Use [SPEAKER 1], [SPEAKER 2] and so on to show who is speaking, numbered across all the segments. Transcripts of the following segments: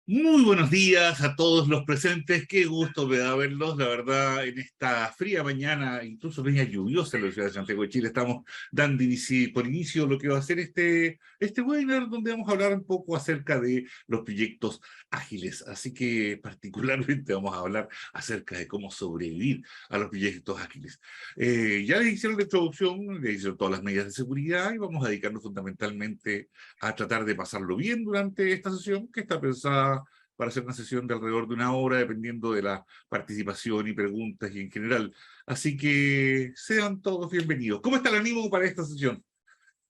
[SPEAKER 1] Muy buenos días a todos los presentes, qué gusto me da verlos, la verdad, en esta fría mañana, incluso media lluviosa en la ciudad de Santiago de Chile, estamos dando por inicio lo que va a ser este webinar, donde vamos a hablar un poco acerca de los proyectos ágiles, así que particularmente vamos a hablar acerca de cómo sobrevivir a los proyectos ágiles. Ya les hicieron la introducción, les hicieron todas las medidas de seguridad y vamos a dedicarnos fundamentalmente a tratar de pasarlo bien durante esta sesión, que está pensada para hacer una sesión de alrededor de una hora, dependiendo de la participación y preguntas y en general. Así que sean todos bienvenidos. ¿Cómo está el ánimo para esta sesión?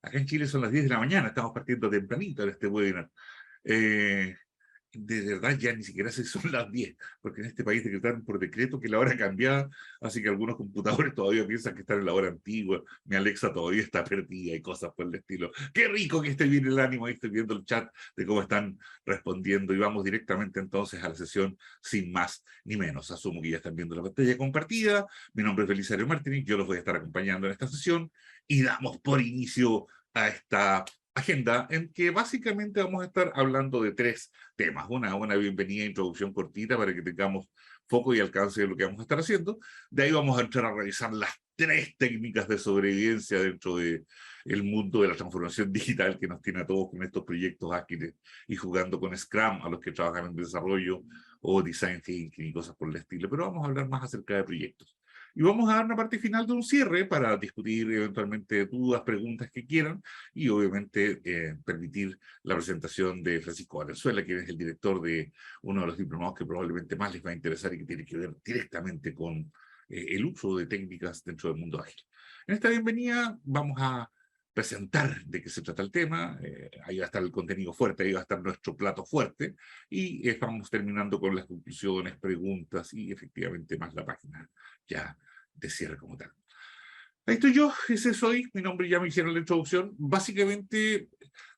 [SPEAKER 1] Acá en Chile son las 10 de la mañana, estamos partiendo tempranito en este webinar. Eh, de verdad ya ni siquiera sé si son las 10, porque en este país decretaron por decreto que la hora cambiaba, así que algunos computadores todavía piensan que están en la hora antigua, mi Alexa todavía está perdida y cosas por el estilo. Qué rico que esté bien el ánimo, ahí estoy viendo el chat de cómo están respondiendo y vamos directamente entonces a la sesión sin más ni menos. Asumo que ya están viendo la pantalla compartida, mi nombre es Belisario Martínez, yo los voy a estar acompañando en esta sesión y damos por inicio a esta agenda en que básicamente vamos a estar hablando de tres temas. Una bienvenida e introducción cortita para que tengamos foco y alcance de lo que vamos a estar haciendo. De ahí vamos a entrar a revisar las tres técnicas de sobrevivencia dentro del mundo de la transformación digital que nos tiene a todos con estos proyectos ágiles y jugando con Scrum a los que trabajan en desarrollo o design thinking y cosas por el estilo. Pero vamos a hablar más acerca de proyectos. Y vamos a dar una parte final de un cierre para discutir eventualmente dudas, preguntas que quieran y obviamente permitir la presentación de Francisco Valenzuela, quien es el director de uno de los diplomados que probablemente más les va a interesar y que tiene que ver directamente con el uso de técnicas dentro del mundo ágil. En esta bienvenida vamos a presentar de qué se trata el tema, ahí va a estar el contenido fuerte, ahí va a estar nuestro plato fuerte, y estamos terminando con las conclusiones, preguntas y efectivamente más la página ya de cierre como tal. Ahí estoy yo, ese soy, mi nombre ya me hicieron la introducción. Básicamente,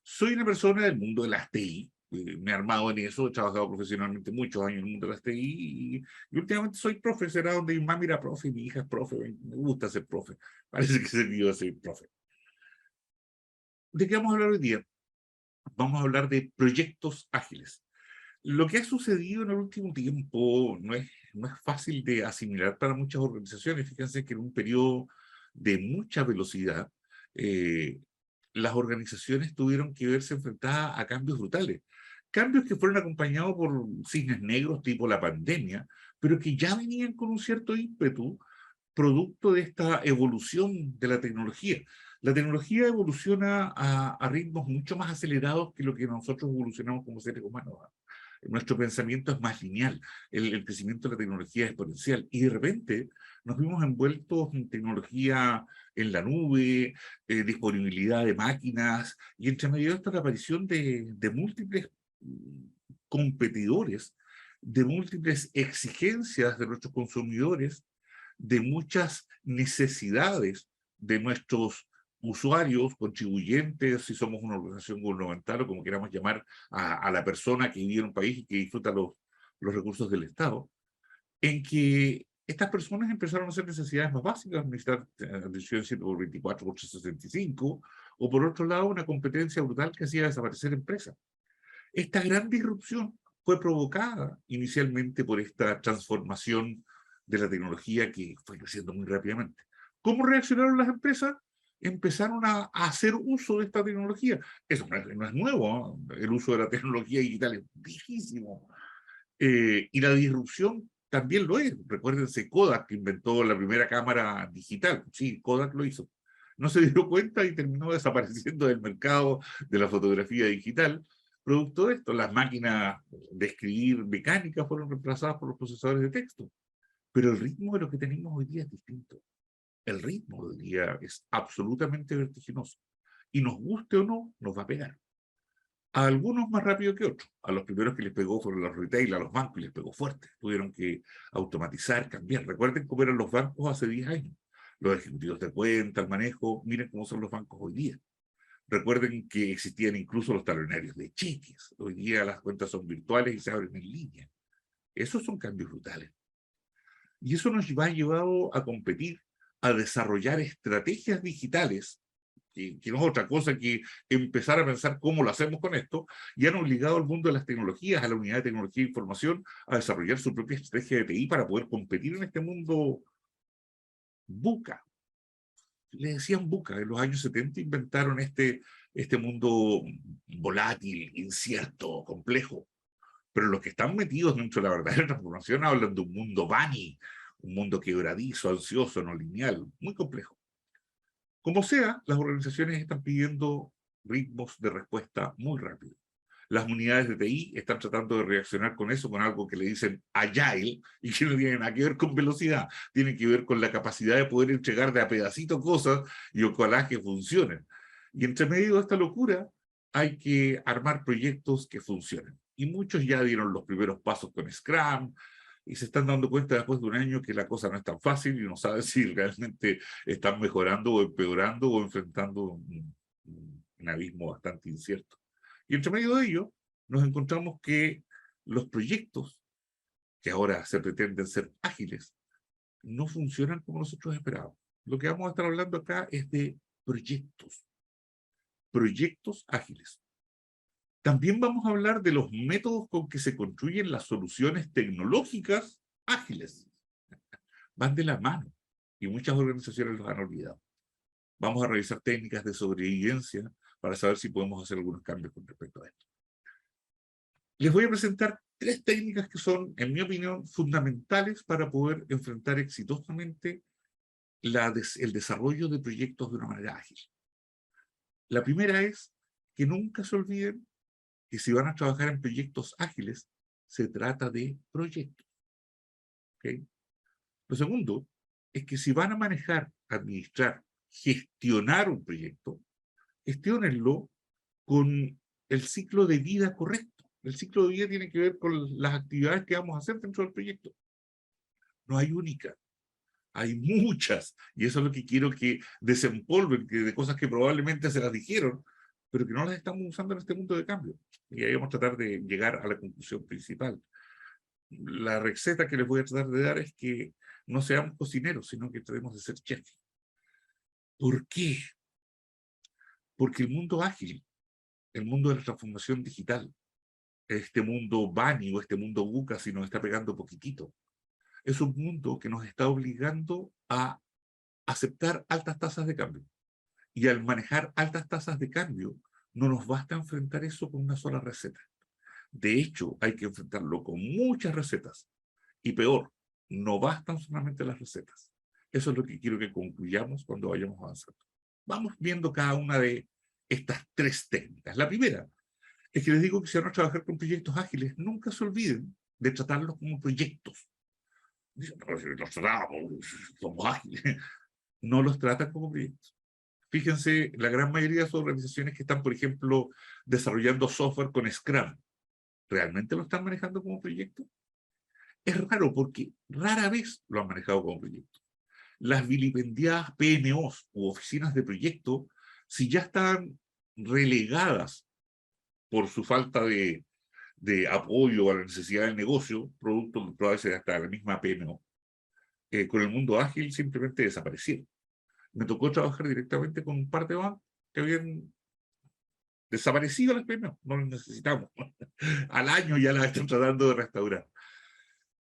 [SPEAKER 1] soy una persona del mundo de las TI. Me he armado en eso, he trabajado profesionalmente muchos años en el mundo de las TI y últimamente soy profe, será donde mi mamá era profe, mi hija es profe, me gusta ser profe. Parece que se dio a ser profe. ¿De qué vamos a hablar hoy día? Vamos a hablar de proyectos ágiles. Lo que ha sucedido en el último tiempo no es fácil de asimilar para muchas organizaciones. Fíjense que en un periodo de mucha velocidad, eh, las organizaciones tuvieron que verse enfrentadas a cambios brutales. Cambios que fueron acompañados por cisnes negros tipo la pandemia, pero que ya venían con un cierto ímpetu producto de esta evolución de la tecnología. La tecnología evoluciona a ritmos mucho más acelerados que lo que nosotros evolucionamos como seres humanos. Nuestro pensamiento es más lineal, el crecimiento de la tecnología es exponencial, y de repente nos vimos envueltos en tecnología en la nube, disponibilidad de máquinas, y entre medio de esto la aparición de múltiples competidores, de múltiples exigencias de nuestros consumidores, de muchas necesidades de nuestros usuarios, contribuyentes, si somos una organización gubernamental o como queramos llamar a la persona que vive en un país y que disfruta los recursos del Estado, en que estas personas empezaron a hacer necesidades más básicas, necesitar atención 124 por 365, o por otro lado una competencia brutal que hacía desaparecer empresas. Esta gran disrupción fue provocada inicialmente por esta transformación de la tecnología que fue creciendo muy rápidamente. ¿Cómo reaccionaron las empresas? Empezaron a hacer uso de esta tecnología. Eso no es nuevo, ¿no? El uso de la tecnología digital es viejísimo. Y la disrupción también lo es. Recuérdense Kodak, que inventó la primera cámara digital. Sí, Kodak lo hizo. No se dio cuenta y terminó desapareciendo del mercado de la fotografía digital. Producto de esto, las máquinas de escribir mecánicas fueron reemplazadas por los procesadores de texto. Pero el ritmo de lo que tenemos hoy día es distinto. El ritmo de hoy día es absolutamente vertiginoso. Y nos guste o no, nos va a pegar. A algunos más rápido que otros. A los primeros que les pegó fueron los retail, a los bancos, y les pegó fuerte. Tuvieron que automatizar, cambiar. Recuerden cómo eran los bancos hace 10 años. Los ejecutivos de cuenta, el manejo, miren cómo son los bancos hoy día. Recuerden que existían incluso los talonarios de cheques. Hoy día las cuentas son virtuales y se abren en línea. Esos son cambios brutales. Y eso nos ha llevado a competir, a desarrollar estrategias digitales que no es otra cosa que empezar a pensar cómo lo hacemos con esto, y han obligado al mundo de las tecnologías, a la unidad de tecnología e información, a desarrollar su propia estrategia de TI para poder competir en este mundo VUCA. Le decían VUCA, en los años 70 inventaron este mundo volátil, incierto, complejo. Pero los que están metidos dentro de la verdadera transformación hablan de un mundo bunny, un mundo quebradizo, ansioso, no lineal, muy complejo. Como sea, las organizaciones están pidiendo ritmos de respuesta muy rápidos. Las unidades de TI están tratando de reaccionar con eso, con algo que le dicen agile, y que no tiene nada que ver con velocidad, tiene que ver con la capacidad de poder entregar de a pedacito cosas y ojalá que funcionen. Y entre medio de esta locura hay que armar proyectos que funcionen. Y muchos ya dieron los primeros pasos con Scrum, y se están dando cuenta después de un año que la cosa no es tan fácil y no saben si realmente están mejorando o empeorando o enfrentando un abismo bastante incierto. Y entre medio de ello, nos encontramos que los proyectos, que ahora se pretenden ser ágiles, no funcionan como nosotros esperábamos. Lo que vamos a estar hablando acá es de proyectos ágiles. También vamos a hablar de los métodos con que se construyen las soluciones tecnológicas ágiles. Van de la mano y muchas organizaciones los han olvidado. Vamos a revisar técnicas de sobrevivencia para saber si podemos hacer algunos cambios con respecto a esto. Les voy a presentar 3 técnicas que son, en mi opinión, fundamentales para poder enfrentar exitosamente el desarrollo de proyectos de una manera ágil. La primera es que nunca se olviden que si van a trabajar en proyectos ágiles, se trata de proyectos. ¿Okay? Lo segundo es que si van a manejar, administrar, gestionar un proyecto, gestiónenlo con el ciclo de vida correcto. El ciclo de vida tiene que ver con las actividades que vamos a hacer dentro del proyecto. No hay única, hay muchas, y eso es lo que quiero que desempolven, que de cosas que probablemente se las dijeron, pero que no las estamos usando en este mundo de cambio. Y ahí vamos a tratar de llegar a la conclusión principal. La receta que les voy a tratar de dar es que no seamos cocineros, sino que tratemos de ser chefs. ¿Por qué? Porque el mundo ágil, el mundo de la transformación digital, este mundo Bani o este mundo VUCA, si nos está pegando poquitito, es un mundo que nos está obligando a aceptar altas tasas de cambio. Y al manejar altas tasas de cambio, no nos basta enfrentar eso con una sola receta. De hecho, hay que enfrentarlo con muchas recetas. Y peor, no bastan solamente las recetas. Eso es lo que quiero que concluyamos cuando vayamos avanzando. Vamos viendo cada una de estas 3 técnicas. La primera es que les digo que si van a trabajar con proyectos ágiles, nunca se olviden de tratarlos como proyectos. Dicen, no, si los tratamos, somos ágiles. No los tratan como proyectos. Fíjense, la gran mayoría de las organizaciones que están, por ejemplo, desarrollando software con Scrum, ¿realmente lo están manejando como proyecto? Es raro porque rara vez lo han manejado como proyecto. Las vilipendiadas PMOs u oficinas de proyecto, si ya están relegadas por su falta de apoyo a la necesidad del negocio, producto que veces hasta la misma PMO, con el mundo ágil simplemente desaparecieron. Me tocó trabajar directamente con un par de bancos que habían desaparecido las PMO, no las necesitamos. Al año ya las están tratando de restaurar.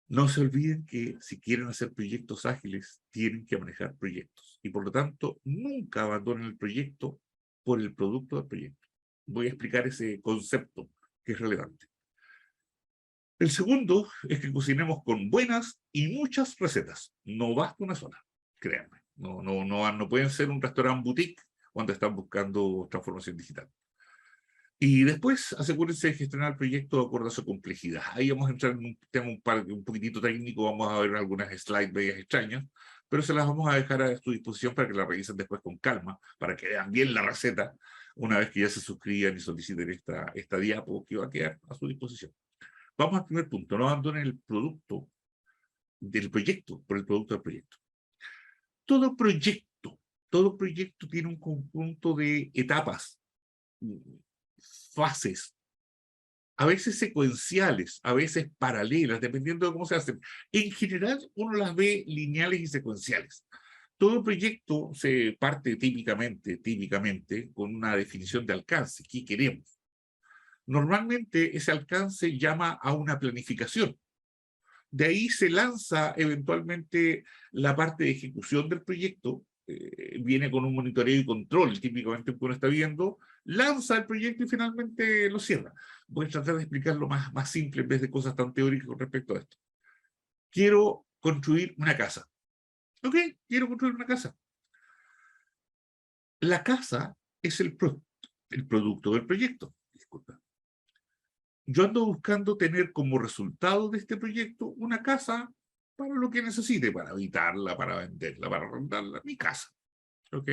[SPEAKER 1] No se olviden que si quieren hacer proyectos ágiles, tienen que manejar proyectos. Y por lo tanto, nunca abandonen el proyecto por el producto del proyecto. Voy a explicar ese concepto que es relevante. El segundo es que cocinemos con buenas y muchas recetas. No basta una sola, créanme. No pueden ser un restaurante boutique cuando están buscando transformación digital. Y después asegúrense de gestionar el proyecto de acuerdo a su complejidad. Ahí vamos a entrar en un tema un poquitito técnico, vamos a ver algunas slides medias extrañas, pero se las vamos a dejar a su disposición para que la revisen después con calma, para que vean bien la receta, una vez que ya se suscriban y soliciten esta diapo que va a quedar a su disposición. Vamos al primer punto, no abandonen el producto del proyecto por el producto del proyecto. Todo proyecto tiene un conjunto de etapas, fases, a veces secuenciales, a veces paralelas, dependiendo de cómo se hacen. En general, uno las ve lineales y secuenciales, Todo proyecto se parte típicamente, con una definición de alcance. ¿Qué queremos? Normalmente ese alcance llama a una planificación. De ahí se lanza eventualmente la parte de ejecución del proyecto, viene con un monitoreo y control, típicamente que uno está viendo, lanza el proyecto y finalmente lo cierra. Voy a tratar de explicarlo más simple en vez de cosas tan teóricas con respecto a esto. Quiero construir una casa. Ok, quiero construir una casa. La casa es el producto del proyecto. Disculpa. Yo ando buscando tener como resultado de este proyecto una casa para lo que necesite, para habitarla, para venderla, para arrendarla, mi casa. ¿Ok?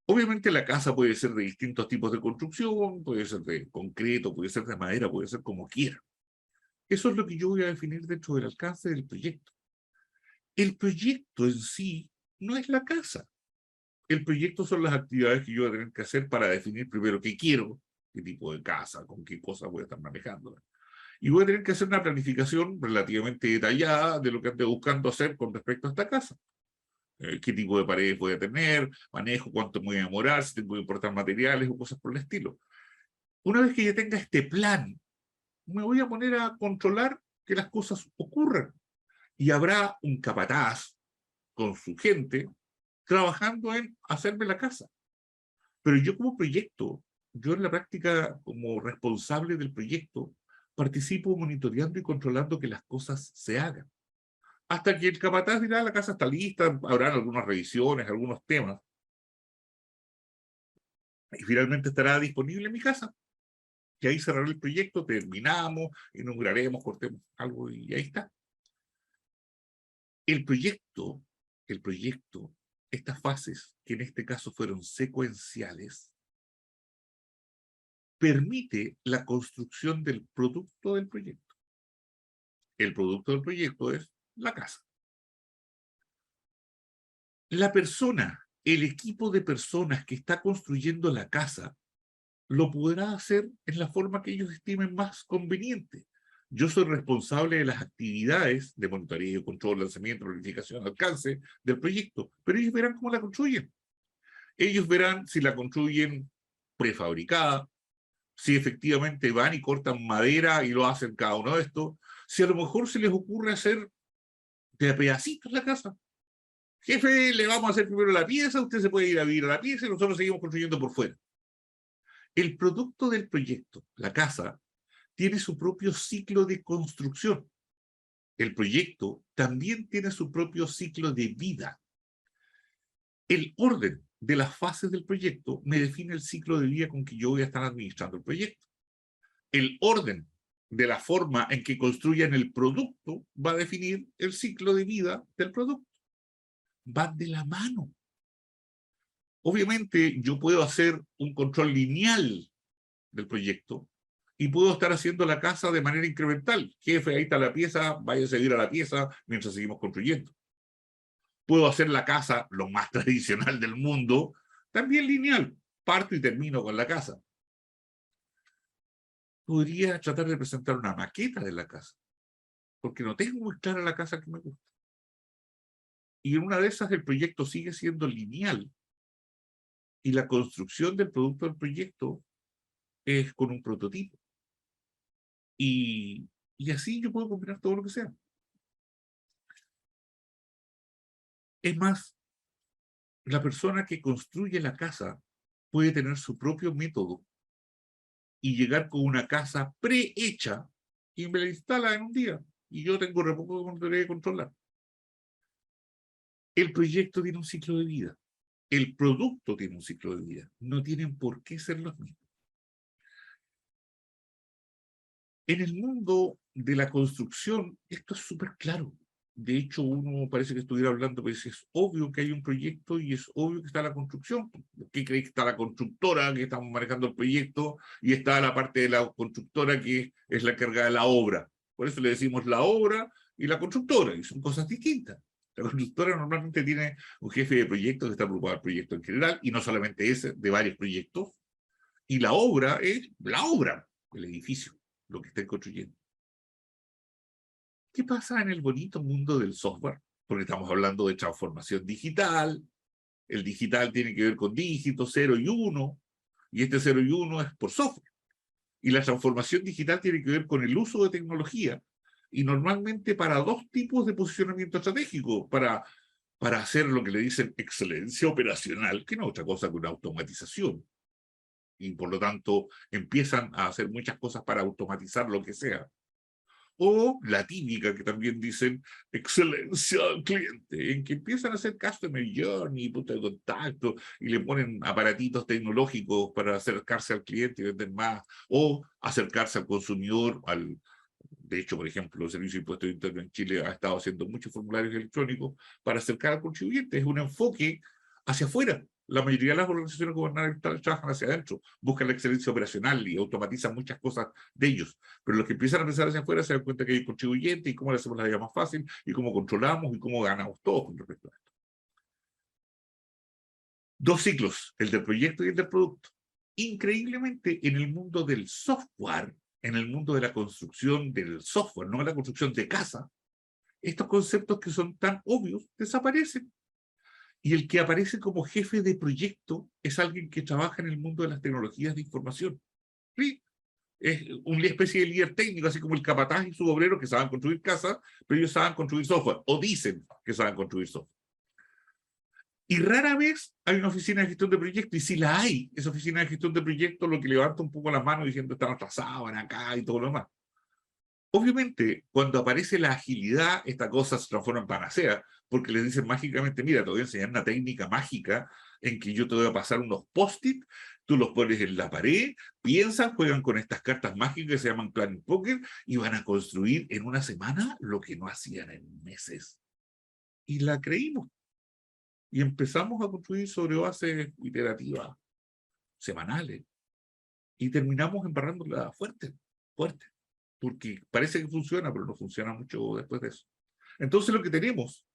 [SPEAKER 1] Obviamente la casa puede ser de distintos tipos de construcción, puede ser de concreto, puede ser de madera, puede ser como quiera. Eso es lo que yo voy a definir dentro del alcance del proyecto. El proyecto en sí no es la casa. El proyecto son las actividades que yo voy a tener que hacer para definir primero qué quiero, qué tipo de casa, con qué cosas voy a estar manejando. Y voy a tener que hacer una planificación relativamente detallada de lo que ando buscando hacer con respecto a esta casa. Qué tipo de paredes voy a tener, manejo, cuánto me voy a demorar, si tengo que importar materiales o cosas por el estilo. Una vez que ya tenga este plan, me voy a poner a controlar que las cosas ocurran. Y habrá un capataz con su gente trabajando en hacerme la casa. Pero yo como proyecto, yo en la práctica como responsable del proyecto, participo monitoreando y controlando que las cosas se hagan. Hasta que el capataz dirá, la casa está lista, habrán algunas revisiones, algunos temas, y finalmente estará disponible en mi casa. Y ahí cerraré el proyecto, terminamos, inauguraremos, cortemos algo y ahí está. El proyecto, el proyecto, estas fases, que en este caso fueron secuenciales, permite la construcción del producto del proyecto. El producto del proyecto es la casa. La persona, el equipo de personas que está construyendo la casa, lo podrá hacer en la forma que ellos estimen más conveniente. Yo soy responsable de las actividades de monitoreo, control, lanzamiento, planificación, alcance del proyecto, pero ellos verán cómo la construyen. Ellos verán si la construyen prefabricada, si efectivamente van y cortan madera y lo hacen cada uno de estos, si a lo mejor se les ocurre hacer de a pedacitos la casa. Jefe, le vamos a hacer primero la pieza, usted se puede ir a vivir a la pieza y nosotros seguimos construyendo por fuera. El producto del proyecto, la casa, tiene su propio ciclo de construcción. El proyecto también tiene su propio ciclo de vida. El orden de las fases del proyecto me define el ciclo de vida con que yo voy a estar administrando el proyecto. El orden de la forma en que construyan el producto va a definir el ciclo de vida del producto. Van de la mano. Obviamente yo puedo hacer un control lineal del proyecto y puedo estar haciendo la casa de manera incremental. Jefe, ahí está la pieza, vaya a seguir a la pieza mientras seguimos construyendo. Puedo hacer la casa, lo más tradicional del mundo, también lineal. Parto y termino con la casa. Podría tratar de presentar una maqueta de la casa, porque no tengo muy clara la casa que me gusta. Y en una de esas el proyecto sigue siendo lineal y la construcción del producto del proyecto es con un prototipo. Y así yo puedo combinar todo lo que sea. Es más, la persona que construye la casa puede tener su propio método y llegar con una casa prehecha y me la instala en un día. Y yo tengo re poco que controlar. El proyecto tiene un ciclo de vida. El producto tiene un ciclo de vida. No tienen por qué ser los mismos. En el mundo de la construcción, esto es súper claro. De hecho, uno parece que estuviera hablando, pues es obvio que hay un proyecto y es obvio que está la construcción. ¿Qué cree que está la constructora que estamos manejando el proyecto y está la parte de la constructora que es la carga de la obra? Por eso le decimos la obra y la constructora, y son cosas distintas. La constructora normalmente tiene un jefe de proyecto que está preocupado del proyecto en general, y no solamente ese, de varios proyectos. Y la obra es la obra, el edificio, lo que estén construyendo. ¿Qué pasa en el bonito mundo del software? porque estamos hablando de transformación digital. El digital tiene que ver con dígitos 0 y 1, y este 0 y 1 es por software. Y la transformación digital tiene que ver con el uso de tecnología, y normalmente para dos tipos de posicionamiento estratégico, para hacer lo que le dicen excelencia operacional, que no es otra cosa que una automatización. Y por lo tanto empiezan a hacer muchas cosas para automatizar lo que sea. O la típica que también dicen excelencia al cliente, en que empiezan a hacer customer journey, punto de contacto, y le ponen aparatitos tecnológicos para acercarse al cliente y vender más, o acercarse al consumidor, de hecho, por ejemplo, el Servicio de Impuestos Internos en Chile ha estado haciendo muchos formularios electrónicos para acercar al contribuyente. Es un enfoque hacia afuera. La mayoría de las organizaciones gubernamentales trabajan hacia adentro, buscan la excelencia operacional y automatizan muchas cosas de ellos. Pero los que empiezan a pensar hacia afuera se dan cuenta que hay contribuyentes y cómo le hacemos la vida más fácil y cómo controlamos y cómo ganamos todos con respecto a esto. Dos ciclos, el del proyecto y el del producto. Increíblemente, en el mundo del software, en el mundo de la construcción del software, no de la construcción de casa, estos conceptos que son tan obvios desaparecen. Y el que aparece como jefe de proyecto es alguien que trabaja en el mundo de las tecnologías de información. ¿Sí? Es una especie de líder técnico, así como el capataz y su obrero que saben construir casas, pero ellos saben construir software, o dicen que saben construir software. Y rara vez hay una oficina de gestión de proyectos, y si la hay, esa oficina de gestión de proyectos lo que levanta un poco las manos diciendo están atrasados en acá y todo lo demás. Obviamente, cuando aparece la agilidad, esta cosa se transforma en panacea, porque les dicen mágicamente, mira, te voy a enseñar una técnica mágica en que yo te voy a pasar unos post-it, tú los pones en la pared, piensan, juegan con estas cartas mágicas que se llaman Planning Poker, y van a construir en una semana lo que no hacían en meses. Y la creímos. Y empezamos a construir sobre bases iterativas, semanales, y terminamos embarrándola fuerte, fuerte. Porque parece que funciona, pero no funciona mucho después de eso. Entonces lo que tenemos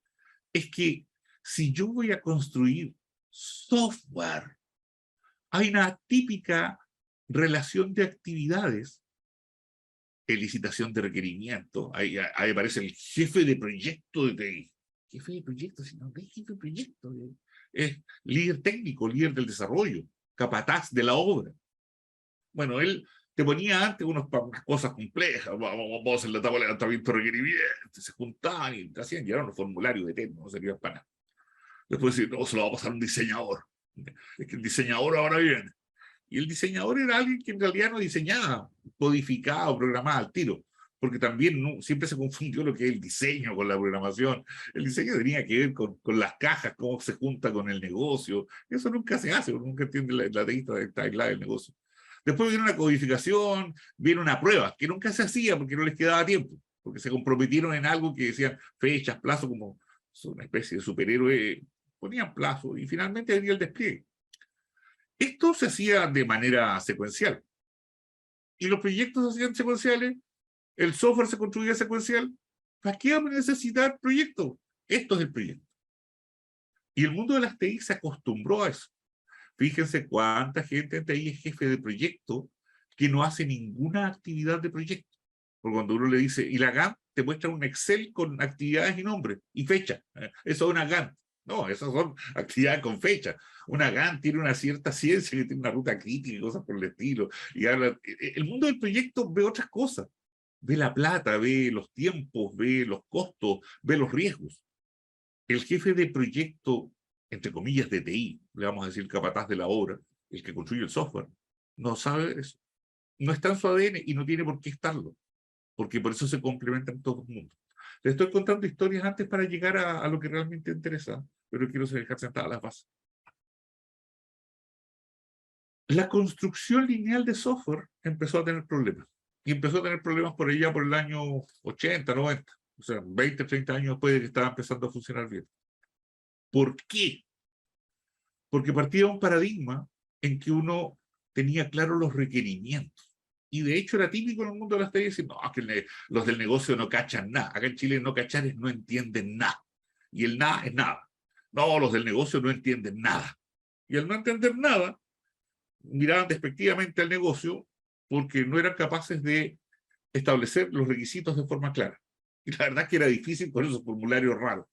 [SPEAKER 1] es que si yo voy a construir software, hay una típica relación de actividades, licitación de requerimientos, ahí aparece el jefe de proyecto de TI. Jefe de proyecto, si no es jefe de proyecto, es líder técnico, líder del desarrollo, capataz de la obra. Bueno, él te ponía antes unas cosas complejas, vamos a hacer la tabla de levantamiento de requerimientos, se juntaban y hacían llegar unos formularios de tema, no servía para nada. Después decir, no, se lo va a pasar a un diseñador. Es que el diseñador ahora viene. Y el diseñador era alguien que en realidad no diseñaba, codificaba o programaba al tiro, porque también siempre se confundió lo que es el diseño con la programación. El diseño tenía que ver con las cajas, cómo se junta con el negocio. Eso nunca se hace, nunca entiende la lista de timeline del negocio. Después viene una codificación, viene una prueba, que nunca se hacía porque no les quedaba tiempo, porque se comprometieron en algo que decían fechas, plazos, como una especie de superhéroe, ponían plazo, y finalmente venía el despliegue. Esto se hacía de manera secuencial. Y los proyectos se hacían secuenciales, el software se construía secuencial. ¿Para qué vamos a necesitar proyectos? Esto es el proyecto. Y el mundo de las TI se acostumbró a eso. Fíjense cuánta gente en TI es jefe de proyecto que no hace ninguna actividad de proyecto. Porque cuando uno le dice, y la Gantt te muestra un Excel con actividades y nombres y fecha. Eso es una Gantt. No, esas son actividades con fecha. Una Gantt tiene una cierta ciencia que tiene una ruta crítica y cosas por el estilo. Y habla, el mundo del proyecto ve otras cosas. Ve la plata, ve los tiempos, ve los costos, ve los riesgos. El jefe de proyecto, entre comillas, de TI, le vamos a decir capataz de la obra, el que construye el software, no sabe eso. No está en su ADN y no tiene por qué estarlo, porque por eso se complementan todos los mundos. Les estoy contando historias antes para llegar a lo que realmente interesa, pero quiero dejar sentadas las bases. La construcción lineal de software empezó a tener problemas. Y empezó a tener problemas por allá por el año 80, 90. O sea, 20, 30 años después de que estaba empezando a funcionar bien. ¿Por qué? Porque partía de un paradigma en que uno tenía claros los requerimientos. Y de hecho era típico en el mundo de las TI decir, no, que los del negocio no cachan nada. Acá en Chile no cachar es no entienden nada. Y el nada es nada. No, los del negocio no entienden nada. Y al no entender nada, miraban despectivamente al negocio porque no eran capaces de establecer los requisitos de forma clara. Y la verdad es que era difícil con esos formularios raros.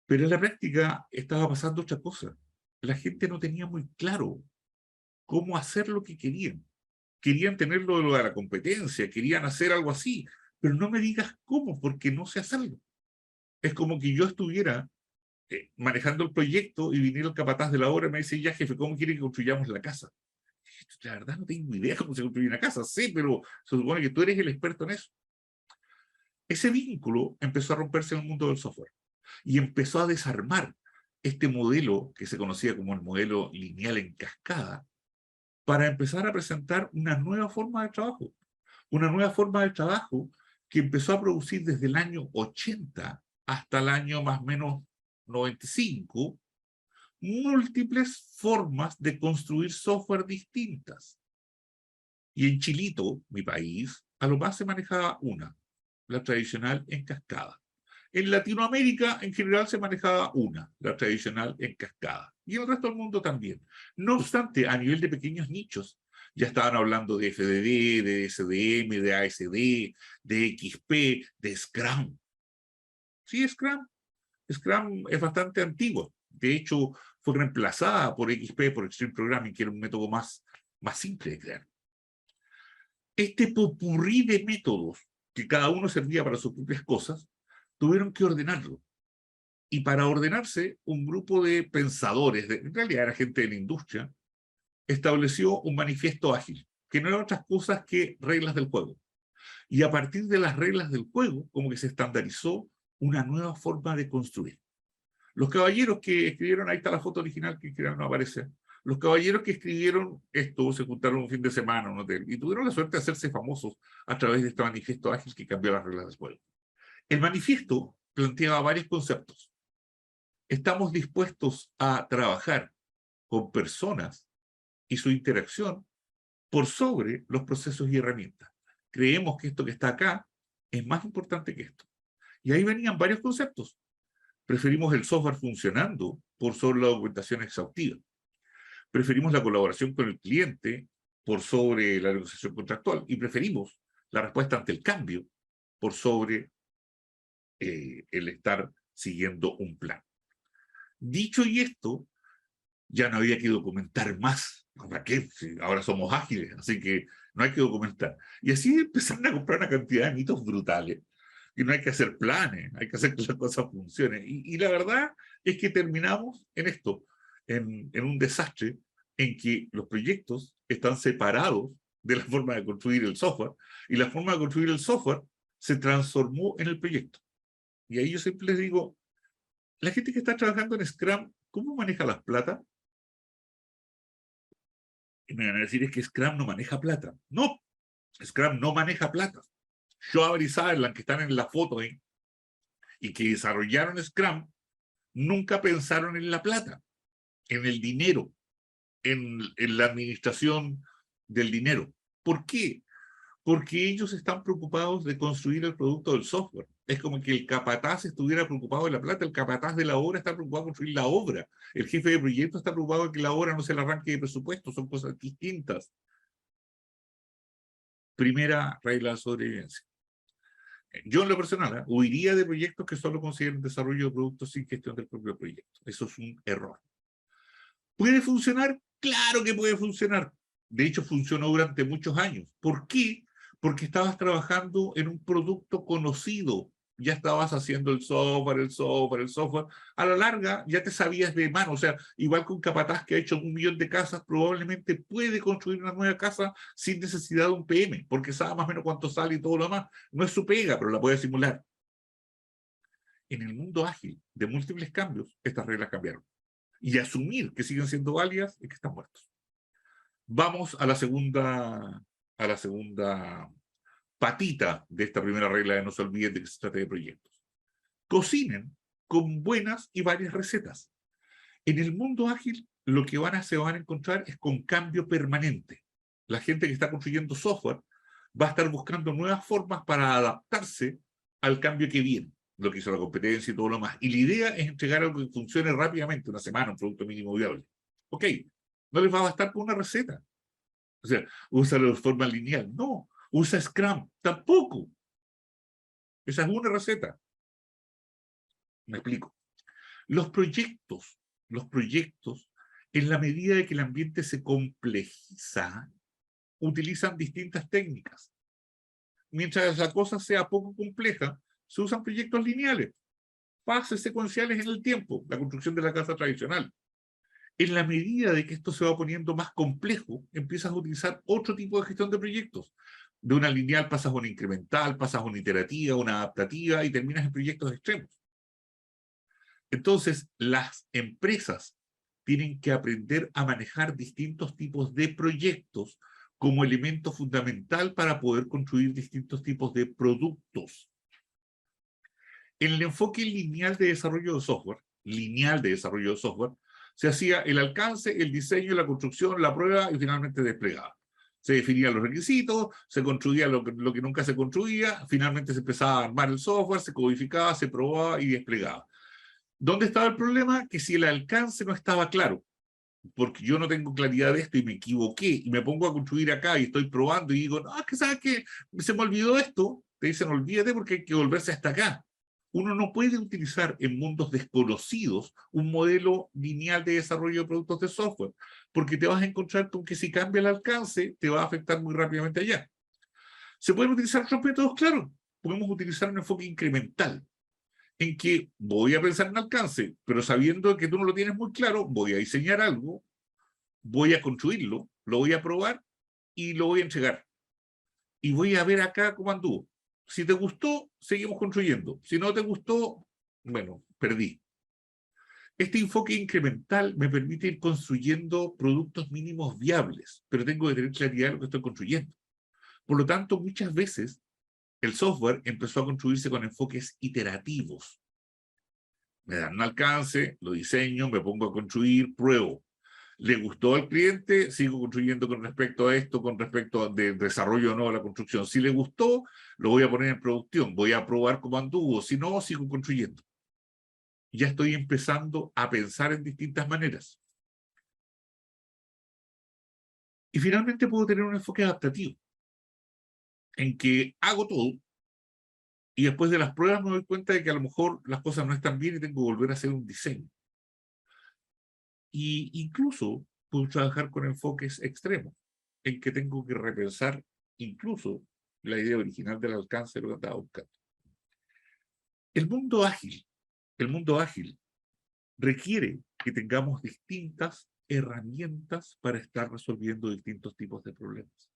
[SPEAKER 1] Pero en la práctica estaba pasando otra cosa. La gente no tenía muy claro cómo hacer lo que querían. Querían tener lo de la competencia, querían hacer algo así, pero no me digas cómo, porque no sé hacerlo. Es como que yo estuviera manejando el proyecto y viniera el capataz de la obra y me dice, ya jefe, ¿cómo quiere que construyamos la casa? La verdad no tengo idea cómo se construye una casa, sí, pero se supone que tú eres el experto en eso. Ese vínculo empezó a romperse en el mundo del software y empezó a desarmar este modelo que se conocía como el modelo lineal en cascada para empezar a presentar una nueva forma de trabajo. Una nueva forma de trabajo que empezó a producir desde el año 80 hasta el año más o menos 95, múltiples formas de construir software distintas. Y en Chilito, mi país, a lo más se manejaba una, la tradicional en cascada. En Latinoamérica, en general, se manejaba una, la tradicional en cascada. Y en el resto del mundo también. No obstante, a nivel de pequeños nichos, ya estaban hablando de FDD, de SDM, de ASD, de XP, de Scrum. Sí, Scrum. Scrum es bastante antiguo. De hecho, fue reemplazada por XP, por Extreme Programming, que era un método más simple de crear. Este popurrí de métodos, que cada uno servía para sus propias cosas, tuvieron que ordenarlo. Y para ordenarse, un grupo de pensadores, en realidad era gente de la industria, estableció un manifiesto ágil, que no eran otras cosas que reglas del juego. Y a partir de las reglas del juego, como que se estandarizó una nueva forma de construir. Los caballeros que escribieron, ahí está la foto original que no aparece, los caballeros que escribieron esto se juntaron un fin de semana en un hotel y tuvieron la suerte de hacerse famosos a través de este manifiesto ágil que cambió las reglas del juego. El manifiesto planteaba varios conceptos. Estamos dispuestos a trabajar con personas y su interacción por sobre los procesos y herramientas. Creemos que esto que está acá es más importante que esto. Y ahí venían varios conceptos. Preferimos el software funcionando por sobre la documentación exhaustiva. Preferimos la colaboración con el cliente por sobre la negociación contractual y preferimos la respuesta ante el cambio por sobre el estar siguiendo un plan. Dicho y esto, ya no había que documentar más. ¿Para qué? Si ahora somos ágiles, así que no hay que documentar. Y así empezaron a comprar una cantidad de mitos brutales. Y no hay que hacer planes, hay que hacer que las cosas funcionen. Y la verdad es que terminamos en esto, en un desastre en que los proyectos están separados de la forma de construir el software, y la forma de construir el software se transformó en el proyecto. Y ahí yo siempre les digo, la gente que está trabajando en Scrum, ¿cómo maneja las plata? Y me van a decir, es que Scrum no maneja plata. No, Scrum no maneja plata. Schwaber y Sutherland, que están en la foto y que desarrollaron Scrum, nunca pensaron en la plata, en el dinero, en la administración del dinero. ¿Por qué? Porque ellos están preocupados de construir el producto del software. Es como que el capataz estuviera preocupado de la plata, el capataz de la obra está preocupado de construir la obra, el jefe de proyecto está preocupado de que la obra no se le arranque de presupuesto, son cosas distintas. Primera regla de sobrevivencia. Yo en lo personal huiría de proyectos que solo consideren desarrollo de productos sin gestión del propio proyecto. Eso es un error. ¿Puede funcionar? Claro que puede funcionar. De hecho, funcionó durante muchos años. ¿Por qué? Porque estabas trabajando en un producto conocido. Ya estabas haciendo el software, el software, el software. A la larga ya te sabías de mano. O sea, igual que un capataz que ha hecho 1.000.000 de casas, probablemente puede construir una nueva casa sin necesidad de un PM, porque sabe más o menos cuánto sale y todo lo demás. No es su pega, pero la puede simular. En el mundo ágil de múltiples cambios, estas reglas cambiaron. Y asumir que siguen siendo válidas y que están muertos. Vamos a la segunda patita de esta primera regla de no se olviden de que se trata de proyectos. Cocinen con buenas y varias recetas. En el mundo ágil, lo que se van a encontrar es con cambio permanente. La gente que está construyendo software va a estar buscando nuevas formas para adaptarse al cambio que viene, lo que hizo la competencia y todo lo más. Y la idea es entregar algo que funcione rápidamente, una semana, un producto mínimo viable. Ok, no les va a bastar con una receta. O sea, úsalo de forma lineal. No, usa Scrum. Tampoco. Esa es una receta. Me explico. Los proyectos, en la medida de que el ambiente se complejiza, utilizan distintas técnicas. Mientras la cosa sea poco compleja, se usan proyectos lineales, fases secuenciales en el tiempo, la construcción de la casa tradicional. En la medida de que esto se va poniendo más complejo, empiezas a utilizar otro tipo de gestión de proyectos. De una lineal pasas a una incremental, pasas a una iterativa, una adaptativa y terminas en proyectos extremos. Entonces, las empresas tienen que aprender a manejar distintos tipos de proyectos como elemento fundamental para poder construir distintos tipos de productos. En el enfoque lineal de desarrollo de software, se hacía el alcance, el diseño, la construcción, la prueba y finalmente desplegaba. Se definían los requisitos, se construía lo que nunca se construía, finalmente se empezaba a armar el software, se codificaba, se probaba y desplegaba. ¿Dónde estaba el problema? Que si el alcance no estaba claro, porque yo no tengo claridad de esto y me equivoqué, y me pongo a construir acá y estoy probando y digo, no, es que sabes que se me olvidó esto, te dicen olvídate porque hay que volverse hasta acá. Uno no puede utilizar en mundos desconocidos un modelo lineal de desarrollo de productos de software, porque te vas a encontrar con que si cambia el alcance, te va a afectar muy rápidamente allá. ¿Se pueden utilizar otros métodos? Claro. Podemos utilizar un enfoque incremental, en que voy a pensar en alcance, pero sabiendo que tú no lo tienes muy claro, voy a diseñar algo, voy a construirlo, lo voy a probar y lo voy a entregar. Y voy a ver acá cómo anduvo. Si te gustó, seguimos construyendo. Si no te gustó, bueno, perdí. Este enfoque incremental me permite ir construyendo productos mínimos viables, pero tengo que tener claridad de lo que estoy construyendo. Por lo tanto, muchas veces el software empezó a construirse con enfoques iterativos. Me dan un alcance, lo diseño, me pongo a construir, pruebo. ¿Le gustó al cliente? Sigo construyendo con respecto a esto, con respecto de desarrollo o no de la construcción. Si le gustó, lo voy a poner en producción, voy a probar cómo anduvo. Si no, sigo construyendo. Ya estoy empezando a pensar en distintas maneras. Y finalmente puedo tener un enfoque adaptativo, en que hago todo, y después de las pruebas me doy cuenta de que a lo mejor las cosas no están bien y tengo que volver a hacer un diseño. Y incluso puedo trabajar con enfoques extremos, en que tengo que repensar incluso la idea original del alcance de lo que estaba buscando. El mundo ágil, el mundo ágil requiere que tengamos distintas herramientas para estar resolviendo distintos tipos de problemas.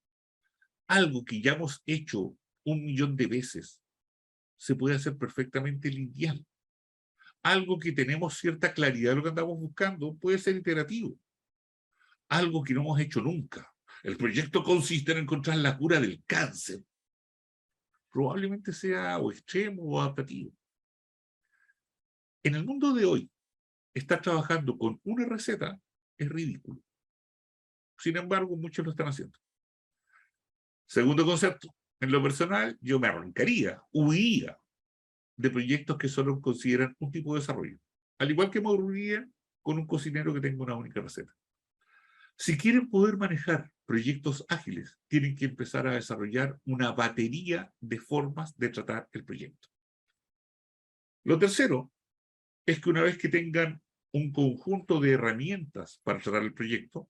[SPEAKER 1] Algo que ya hemos hecho 1.000.000 de veces se puede hacer perfectamente lineal. Algo que tenemos cierta claridad de lo que andamos buscando puede ser iterativo. Algo que no hemos hecho nunca. El proyecto consiste en encontrar la cura del cáncer. Probablemente sea o extremo o adaptativo. En el mundo de hoy, estar trabajando con una receta es ridículo. Sin embargo, muchos lo están haciendo. Segundo concepto, en lo personal, yo me arrancaría, huiría de proyectos que solo consideran un tipo de desarrollo. Al igual que me aburriría con un cocinero que tenga una única receta. Si quieren poder manejar proyectos ágiles, tienen que empezar a desarrollar una batería de formas de tratar el proyecto. Lo tercero es que una vez que tengan un conjunto de herramientas para tratar el proyecto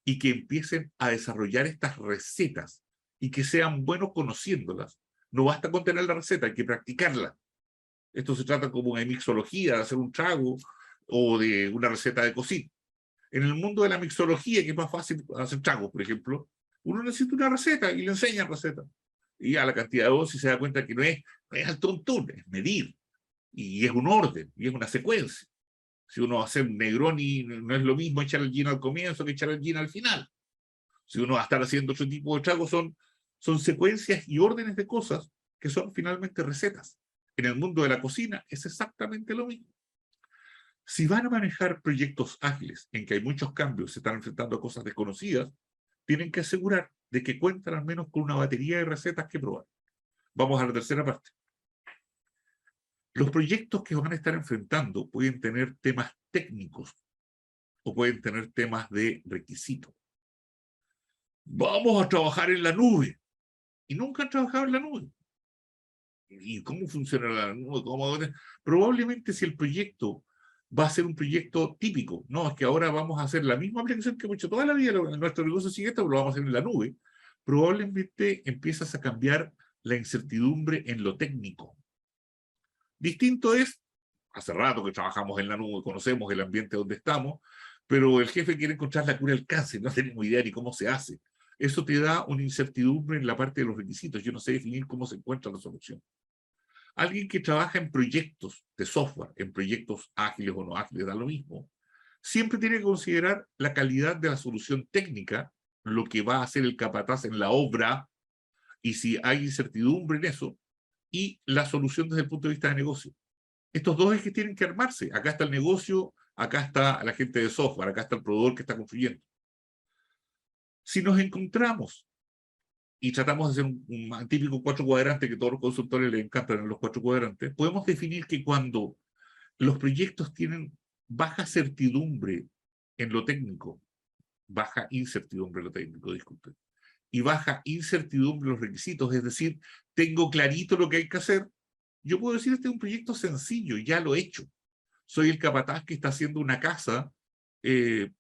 [SPEAKER 1] y que empiecen a desarrollar estas recetas y que sean buenos conociéndolas, no basta con tener la receta, hay que practicarla. Esto se trata como de mixología, de hacer un trago o de una receta de cocina. En el mundo de la mixología, que es más fácil hacer tragos, por ejemplo, uno necesita una receta y le enseñan receta. Y a la cantidad de dosis se da cuenta que no es al tontón, es medir. Y es un orden, y es una secuencia. Si uno va a hacer un Negroni, no es lo mismo echar el gin al comienzo que echar el gin al final. Si uno va a estar haciendo otro tipo de tragos, son secuencias y órdenes de cosas que son finalmente recetas. En el mundo de la cocina es exactamente lo mismo. Si van a manejar proyectos ágiles en que hay muchos cambios, se están enfrentando a cosas desconocidas, tienen que asegurar de que cuentan al menos con una batería de recetas que probar. Vamos a la tercera parte. Los proyectos que van a estar enfrentando pueden tener temas técnicos o pueden tener temas de requisito. Vamos a trabajar en la nube. Y nunca han trabajado en la nube. ¿Y cómo funciona la nube? Probablemente si el proyecto va a ser un proyecto típico. No, es que ahora vamos a hacer la misma aplicación que hemos hecho toda la vida, nuestro negocio sigue esto, pero lo vamos a hacer en la nube. Probablemente empiezas a cambiar la incertidumbre en lo técnico. Distinto es, hace rato que trabajamos en la nube, conocemos el ambiente donde estamos, pero el jefe quiere encontrar la cura del cáncer, no tenemos idea ni cómo se hace. Eso te da una incertidumbre en la parte de los requisitos. Yo no sé definir cómo se encuentra la solución. Alguien que trabaja en proyectos de software, en proyectos ágiles o no ágiles, da lo mismo, siempre tiene que considerar la calidad de la solución técnica, lo que va a hacer el capataz en la obra, y si hay incertidumbre en eso, y la solución desde el punto de vista de negocio. Estos dos ejes tienen que armarse. Acá está el negocio, acá está la gente de software, acá está el proveedor que está construyendo. Si nos encontramos y tratamos de hacer un típico 4 cuadrantes que todos los consultores les encantan en los 4 cuadrantes, podemos definir que cuando los proyectos tienen baja certidumbre en lo técnico, baja incertidumbre en lo técnico, disculpen, y baja incertidumbre en los requisitos, es decir, tengo clarito lo que hay que hacer, yo puedo decir, este es un proyecto sencillo, ya lo he hecho. Soy el capataz que está haciendo una casa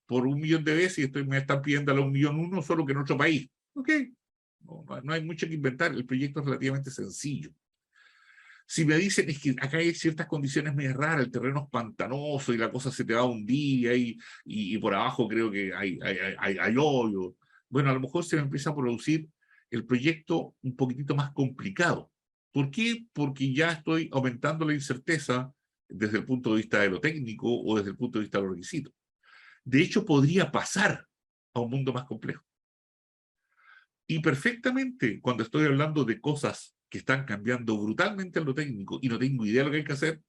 [SPEAKER 1] por 1.000.000 de veces y me están pidiendo a la 1.000.001, solo que en otro país. Ok, no hay mucho que inventar, el proyecto es relativamente sencillo. Si me dicen, es que acá hay ciertas condiciones medio raras, el terreno es pantanoso y la cosa se te va a hundir y por abajo creo que hay hoyo. Bueno, a lo mejor se me empieza a producir el proyecto un poquitito más complicado. ¿Por qué? Porque ya estoy aumentando la incerteza desde el punto de vista de lo técnico o desde el punto de vista de los requisitos. De hecho, podría pasar a un mundo más complejo. Y perfectamente, cuando estoy hablando de cosas que están cambiando brutalmente en lo técnico y no tengo idea de lo que hay que hacer,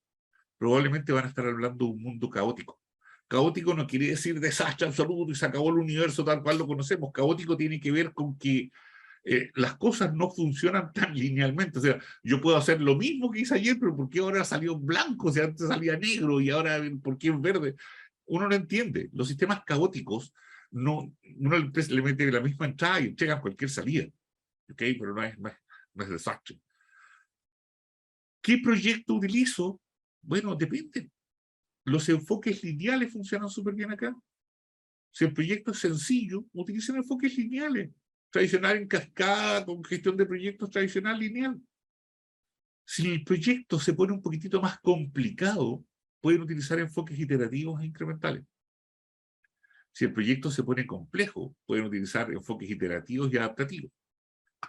[SPEAKER 1] probablemente van a estar hablando de un mundo caótico. Caótico no quiere decir desastre absoluto y se acabó el universo tal cual lo conocemos. Caótico tiene que ver con que las cosas no funcionan tan linealmente. O sea, yo puedo hacer lo mismo que hice ayer, pero ¿por qué ahora salió blanco? O sea, antes salía negro y ahora ¿por qué es verde? Uno no entiende. Los sistemas caóticos, no, uno le mete la misma entrada y entrega cualquier salida. ¿Ok? Pero no es desastre. ¿Qué proyecto utilizo? Bueno, depende. Los enfoques lineales funcionan súper bien acá. Si el proyecto es sencillo, utilicen enfoques lineales. Tradicional en cascada, con gestión de proyectos tradicional lineal. Si el proyecto se pone un poquitito más complicado, pueden utilizar enfoques iterativos e incrementales. Si el proyecto se pone complejo, pueden utilizar enfoques iterativos y adaptativos.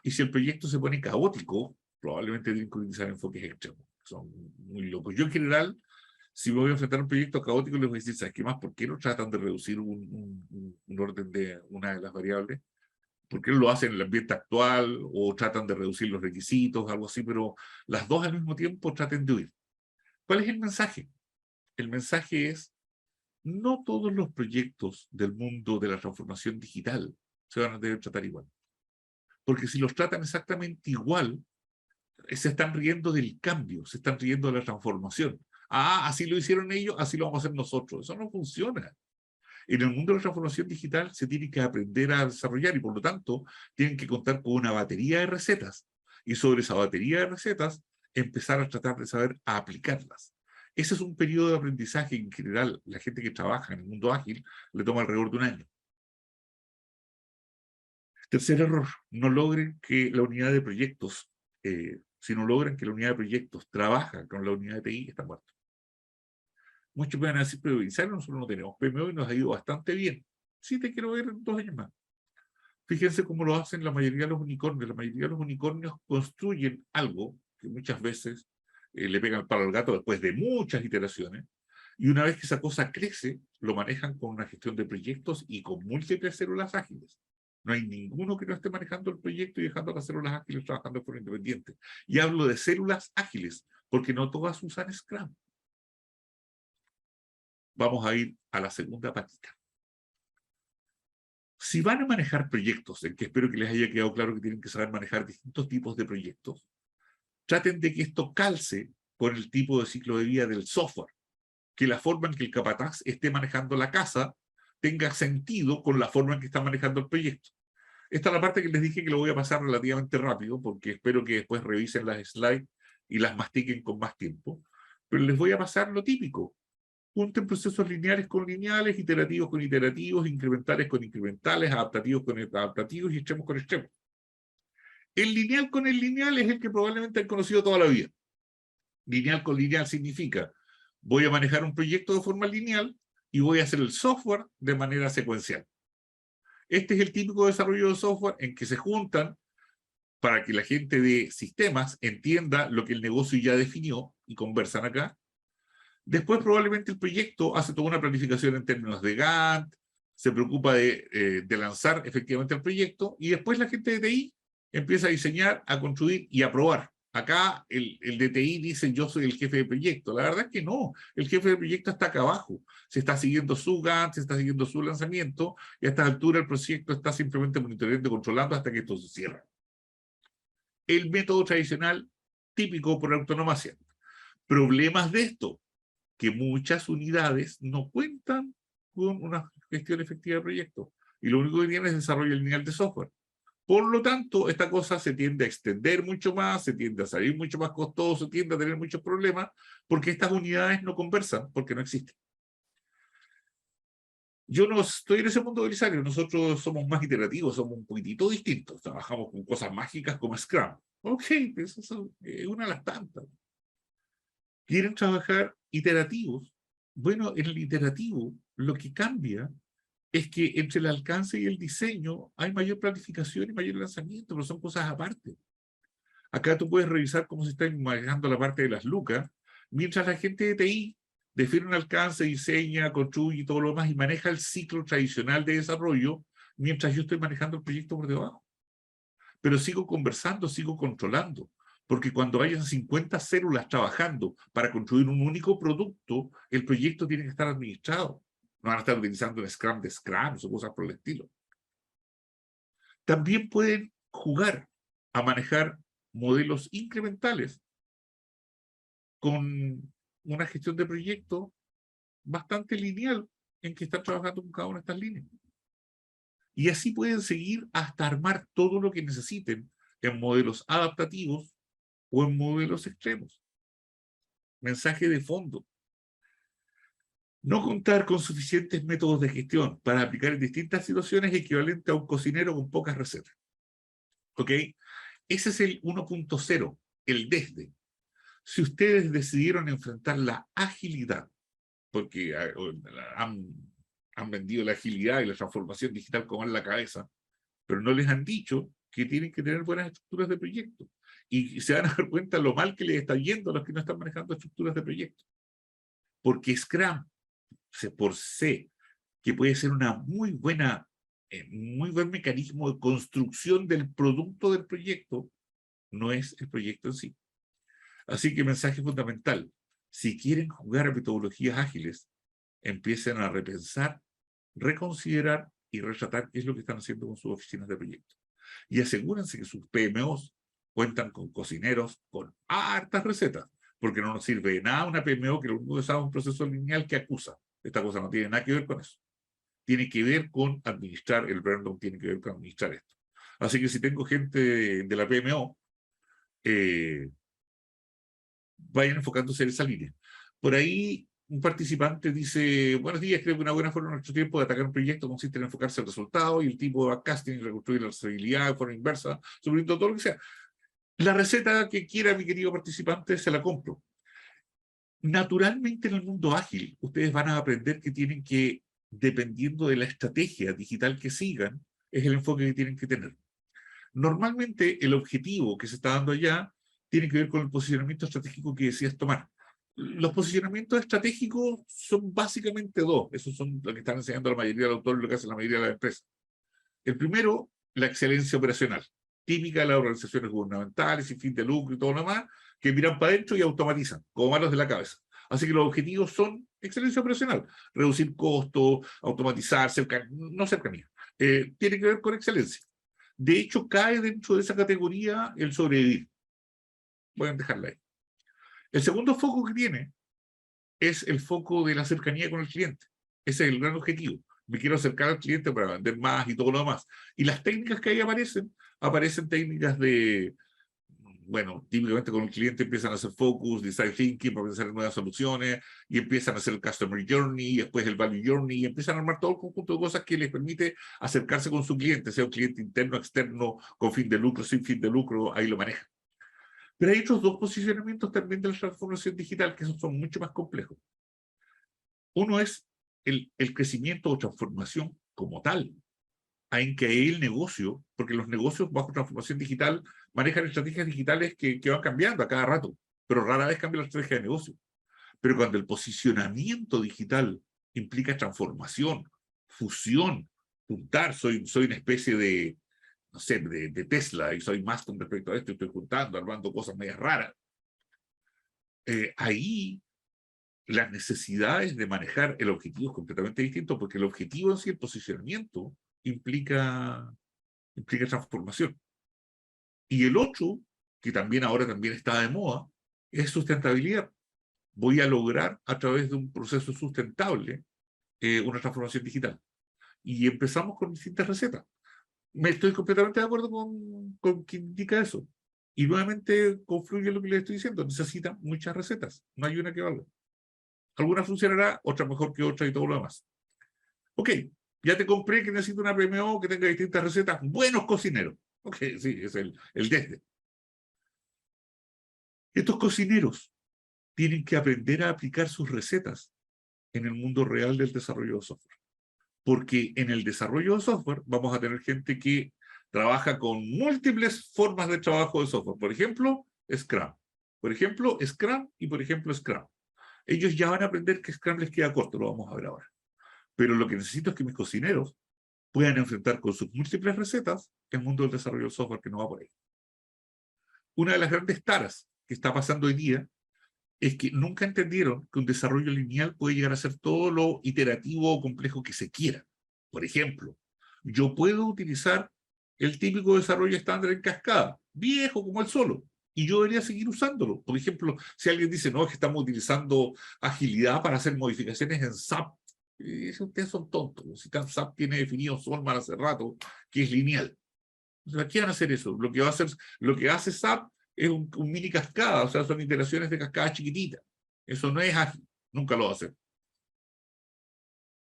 [SPEAKER 1] Y si el proyecto se pone caótico, probablemente tienen que utilizar enfoques extremos. Son muy locos. Yo en general, si me voy a enfrentar a un proyecto caótico, les voy a decir, ¿sabes qué más? ¿Por qué no tratan de reducir un orden de una de las variables? ¿Por qué no lo hacen en el ambiente actual o tratan de reducir los requisitos, algo así? Pero las dos al mismo tiempo traten de huir. ¿Cuál es el mensaje? El mensaje es, no todos los proyectos del mundo de la transformación digital se van a tener que tratar igual. Porque si los tratan exactamente igual, se están riendo del cambio, se están riendo de la transformación. Ah, así lo hicieron ellos, así lo vamos a hacer nosotros. Eso no funciona. En el mundo de la transformación digital se tiene que aprender a desarrollar y por lo tanto tienen que contar con una batería de recetas y sobre esa batería de recetas empezar a tratar de saber aplicarlas. Ese es un periodo de aprendizaje en general. La gente que trabaja en el mundo ágil le toma alrededor de un año. Tercer error, no logren que la unidad de proyectos, si no logran que la unidad de proyectos trabaja con la unidad de TI, está muerto. Muchos me van a decir, pero nosotros no tenemos PMO y nos ha ido bastante bien. Sí, te quiero ver en 2 años más. Fíjense cómo lo hacen la mayoría de los unicornios. La mayoría de los unicornios construyen algo que muchas veces le pegan el palo al gato después de muchas iteraciones, y una vez que esa cosa crece, lo manejan con una gestión de proyectos y con múltiples células ágiles. No hay ninguno que no esté manejando el proyecto y dejando las células ágiles trabajando de forma independiente. Y hablo de células ágiles, porque no todas usan Scrum. Vamos a ir a la segunda patita. Si van a manejar proyectos, en que espero que les haya quedado claro que tienen que saber manejar distintos tipos de proyectos, traten de que esto calce con el tipo de ciclo de vida del software, que la forma en que el capataz esté manejando la casa tenga sentido con la forma en que está manejando el proyecto. Esta es la parte que les dije que lo voy a pasar relativamente rápido, porque espero que después revisen las slides y las mastiquen con más tiempo, pero les voy a pasar lo típico. junten procesos lineales con lineales, iterativos con iterativos, incrementales con incrementales, adaptativos con adaptativos y extremos con extremos. El lineal con el lineal es el que probablemente han conocido toda la vida. Lineal con lineal significa, voy a manejar un proyecto de forma lineal y voy a hacer el software de manera secuencial. Este es el típico desarrollo de software en que se juntan para que la gente de sistemas entienda lo que el negocio ya definió y conversan acá. Después probablemente el proyecto hace toda una planificación en términos de Gantt, se preocupa de lanzar efectivamente el proyecto, y después la gente de TI empieza a diseñar, a construir y a probar. Acá el de TI dice yo soy el jefe de proyecto. La verdad es que no, el jefe de proyecto está acá abajo. Se está siguiendo su Gantt, se está siguiendo su lanzamiento, y a esta altura el proyecto está simplemente monitoreando y controlando hasta que esto se cierra. El método tradicional típico por autonomacia. Problemas de esto, que muchas unidades no cuentan con una gestión efectiva de proyectos, y lo único que tienen es desarrollo lineal de software. Por lo tanto, esta cosa se tiende a extender mucho más, se tiende a salir mucho más costoso, se tiende a tener muchos problemas, porque estas unidades no conversan, porque no existen. Yo no estoy en ese mundo grisario, nosotros somos más iterativos, somos un poquitito distintos, trabajamos con cosas mágicas como Scrum. Ok, eso es una de las tantas. ¿Quieren trabajar iterativos? Bueno, en el iterativo lo que cambia es que entre el alcance y el diseño hay mayor planificación y mayor lanzamiento, pero son cosas aparte. Acá tú puedes revisar cómo se está manejando la parte de las lucas, mientras la gente de TI define un alcance, diseña, construye y todo lo demás y maneja el ciclo tradicional de desarrollo, mientras yo estoy manejando el proyecto por debajo. Pero sigo conversando, sigo controlando, porque cuando hayan 50 células trabajando para construir un único producto, el proyecto tiene que estar administrado. No van a estar utilizando un Scrum de Scrum o cosas por el estilo. También pueden jugar a manejar modelos incrementales con una gestión de proyecto bastante lineal en que están trabajando con cada una de estas líneas. Y así pueden seguir hasta armar todo lo que necesiten en modelos adaptativos o en modelos extremos. Mensaje de fondo. No contar con suficientes métodos de gestión para aplicar en distintas situaciones es equivalente a un cocinero con pocas recetas. ¿Ok? Ese es el 1.0, el desde. Si ustedes decidieron enfrentar la agilidad, porque han vendido la agilidad y la transformación digital como en la cabeza, pero no les han dicho que tienen que tener buenas estructuras de proyecto. Y se van a dar cuenta lo mal que les está yendo a los que no están manejando estructuras de proyecto. Porque Scrum, por C, que puede ser una muy buen mecanismo de construcción del producto del proyecto, no es el proyecto en sí. Así que mensaje fundamental, si quieren jugar a metodologías ágiles, empiecen a repensar, reconsiderar y retratar qué es lo que están haciendo con sus oficinas de proyecto. Y asegúrense que sus PMOs cuentan con cocineros con hartas recetas, porque no nos sirve de nada una PMO que lo único que sabe es un proceso lineal que acusa. Esta cosa no tiene nada que ver con eso. Tiene que ver con administrar, el Brandon tiene que ver con administrar esto. Así que si tengo gente de la PMO, vayan enfocándose en esa línea. Por ahí un participante dice, buenos días, creo que una buena forma de nuestro tiempo de atacar un proyecto consiste en enfocarse en el resultado y el tipo de backcasting, reconstruir la trazabilidad de forma inversa, sobre todo lo que sea. La receta que quiera mi querido participante se la compro. Naturalmente en el mundo ágil, ustedes van a aprender que tienen que, dependiendo de la estrategia digital que sigan, es el enfoque que tienen que tener. Normalmente el objetivo que se está dando allá tiene que ver con el posicionamiento estratégico que decías tomar. Los posicionamientos estratégicos son básicamente dos. Esos son lo que están enseñando la mayoría de los autores, lo que hace la mayoría de las empresas. El primero, la excelencia operacional, típica de las organizaciones gubernamentales, sin fin de lucro y todo lo demás, que miran para adentro y automatizan, como manos de la cabeza. Así que los objetivos son excelencia operacional, reducir costos, automatizar, no cercanía. Tiene que ver con excelencia. De hecho, cae dentro de esa categoría el sobrevivir. Voy a dejarla ahí. El segundo foco que tiene es el foco de la cercanía con el cliente. Ese es el gran objetivo. Me quiero acercar al cliente para vender más y todo lo demás. Y las técnicas que ahí aparecen técnicas de bueno, típicamente con el cliente empiezan a hacer focus, design thinking para pensar en nuevas soluciones, y empiezan a hacer el customer journey, y después el value journey, y empiezan a armar todo el conjunto de cosas que les permite acercarse con su cliente, sea un cliente interno, externo, con fin de lucro, sin fin de lucro, ahí lo manejan. Pero hay otros dos posicionamientos también de la transformación digital que son mucho más complejos. Uno es el crecimiento o transformación como tal, en que hay el negocio, porque los negocios bajo transformación digital manejan estrategias digitales que van cambiando a cada rato, pero rara vez cambia la estrategia de negocio. Pero cuando el posicionamiento digital implica transformación, fusión, juntar, soy una especie de, no sé, de Tesla, y soy más con respecto a esto, estoy juntando, armando cosas medias raras. Ahí las necesidades de manejar el objetivo es completamente distinto, porque el objetivo en sí, el posicionamiento, implica transformación. Y el otro, que también ahora también está de moda, es sustentabilidad. Voy a lograr a través de un proceso sustentable una transformación digital. Y empezamos con distintas recetas. Me estoy completamente de acuerdo con quien indica eso. Y nuevamente confluye lo que les estoy diciendo. Necesitan muchas recetas. No hay una que valga. Alguna funcionará, otra mejor que otra y todo lo demás. Ok, ya te compré que necesito una PMO que tenga distintas recetas. Buenos cocineros. Ok, sí, es el desde. Estos cocineros tienen que aprender a aplicar sus recetas en el mundo real del desarrollo de software. Porque en el desarrollo de software vamos a tener gente que trabaja con múltiples formas de trabajo de software. Por ejemplo, Scrum. Por ejemplo, Scrum y por ejemplo Scrum. Ellos ya van a aprender que Scrum les queda corto, lo vamos a ver ahora. Pero lo que necesito es que mis cocineros puedan enfrentar con sus múltiples recetas el mundo del desarrollo de software que no va por ahí. Una de las grandes taras que está pasando hoy día es que nunca entendieron que un desarrollo lineal puede llegar a ser todo lo iterativo o complejo que se quiera. Por ejemplo, yo puedo utilizar el típico desarrollo estándar en cascada, viejo como el solo, y yo debería seguir usándolo. Por ejemplo, si alguien dice, no, es que estamos utilizando agilidad para hacer modificaciones en SAP, ustedes son tontos. Si SAP tiene definido Solman hace rato, que es lineal. ¿Para qué van a hacer eso? Lo que hace SAP es un mini cascada, o sea, son iteraciones de cascada chiquititas. Eso no es ágil, nunca lo va a hacer.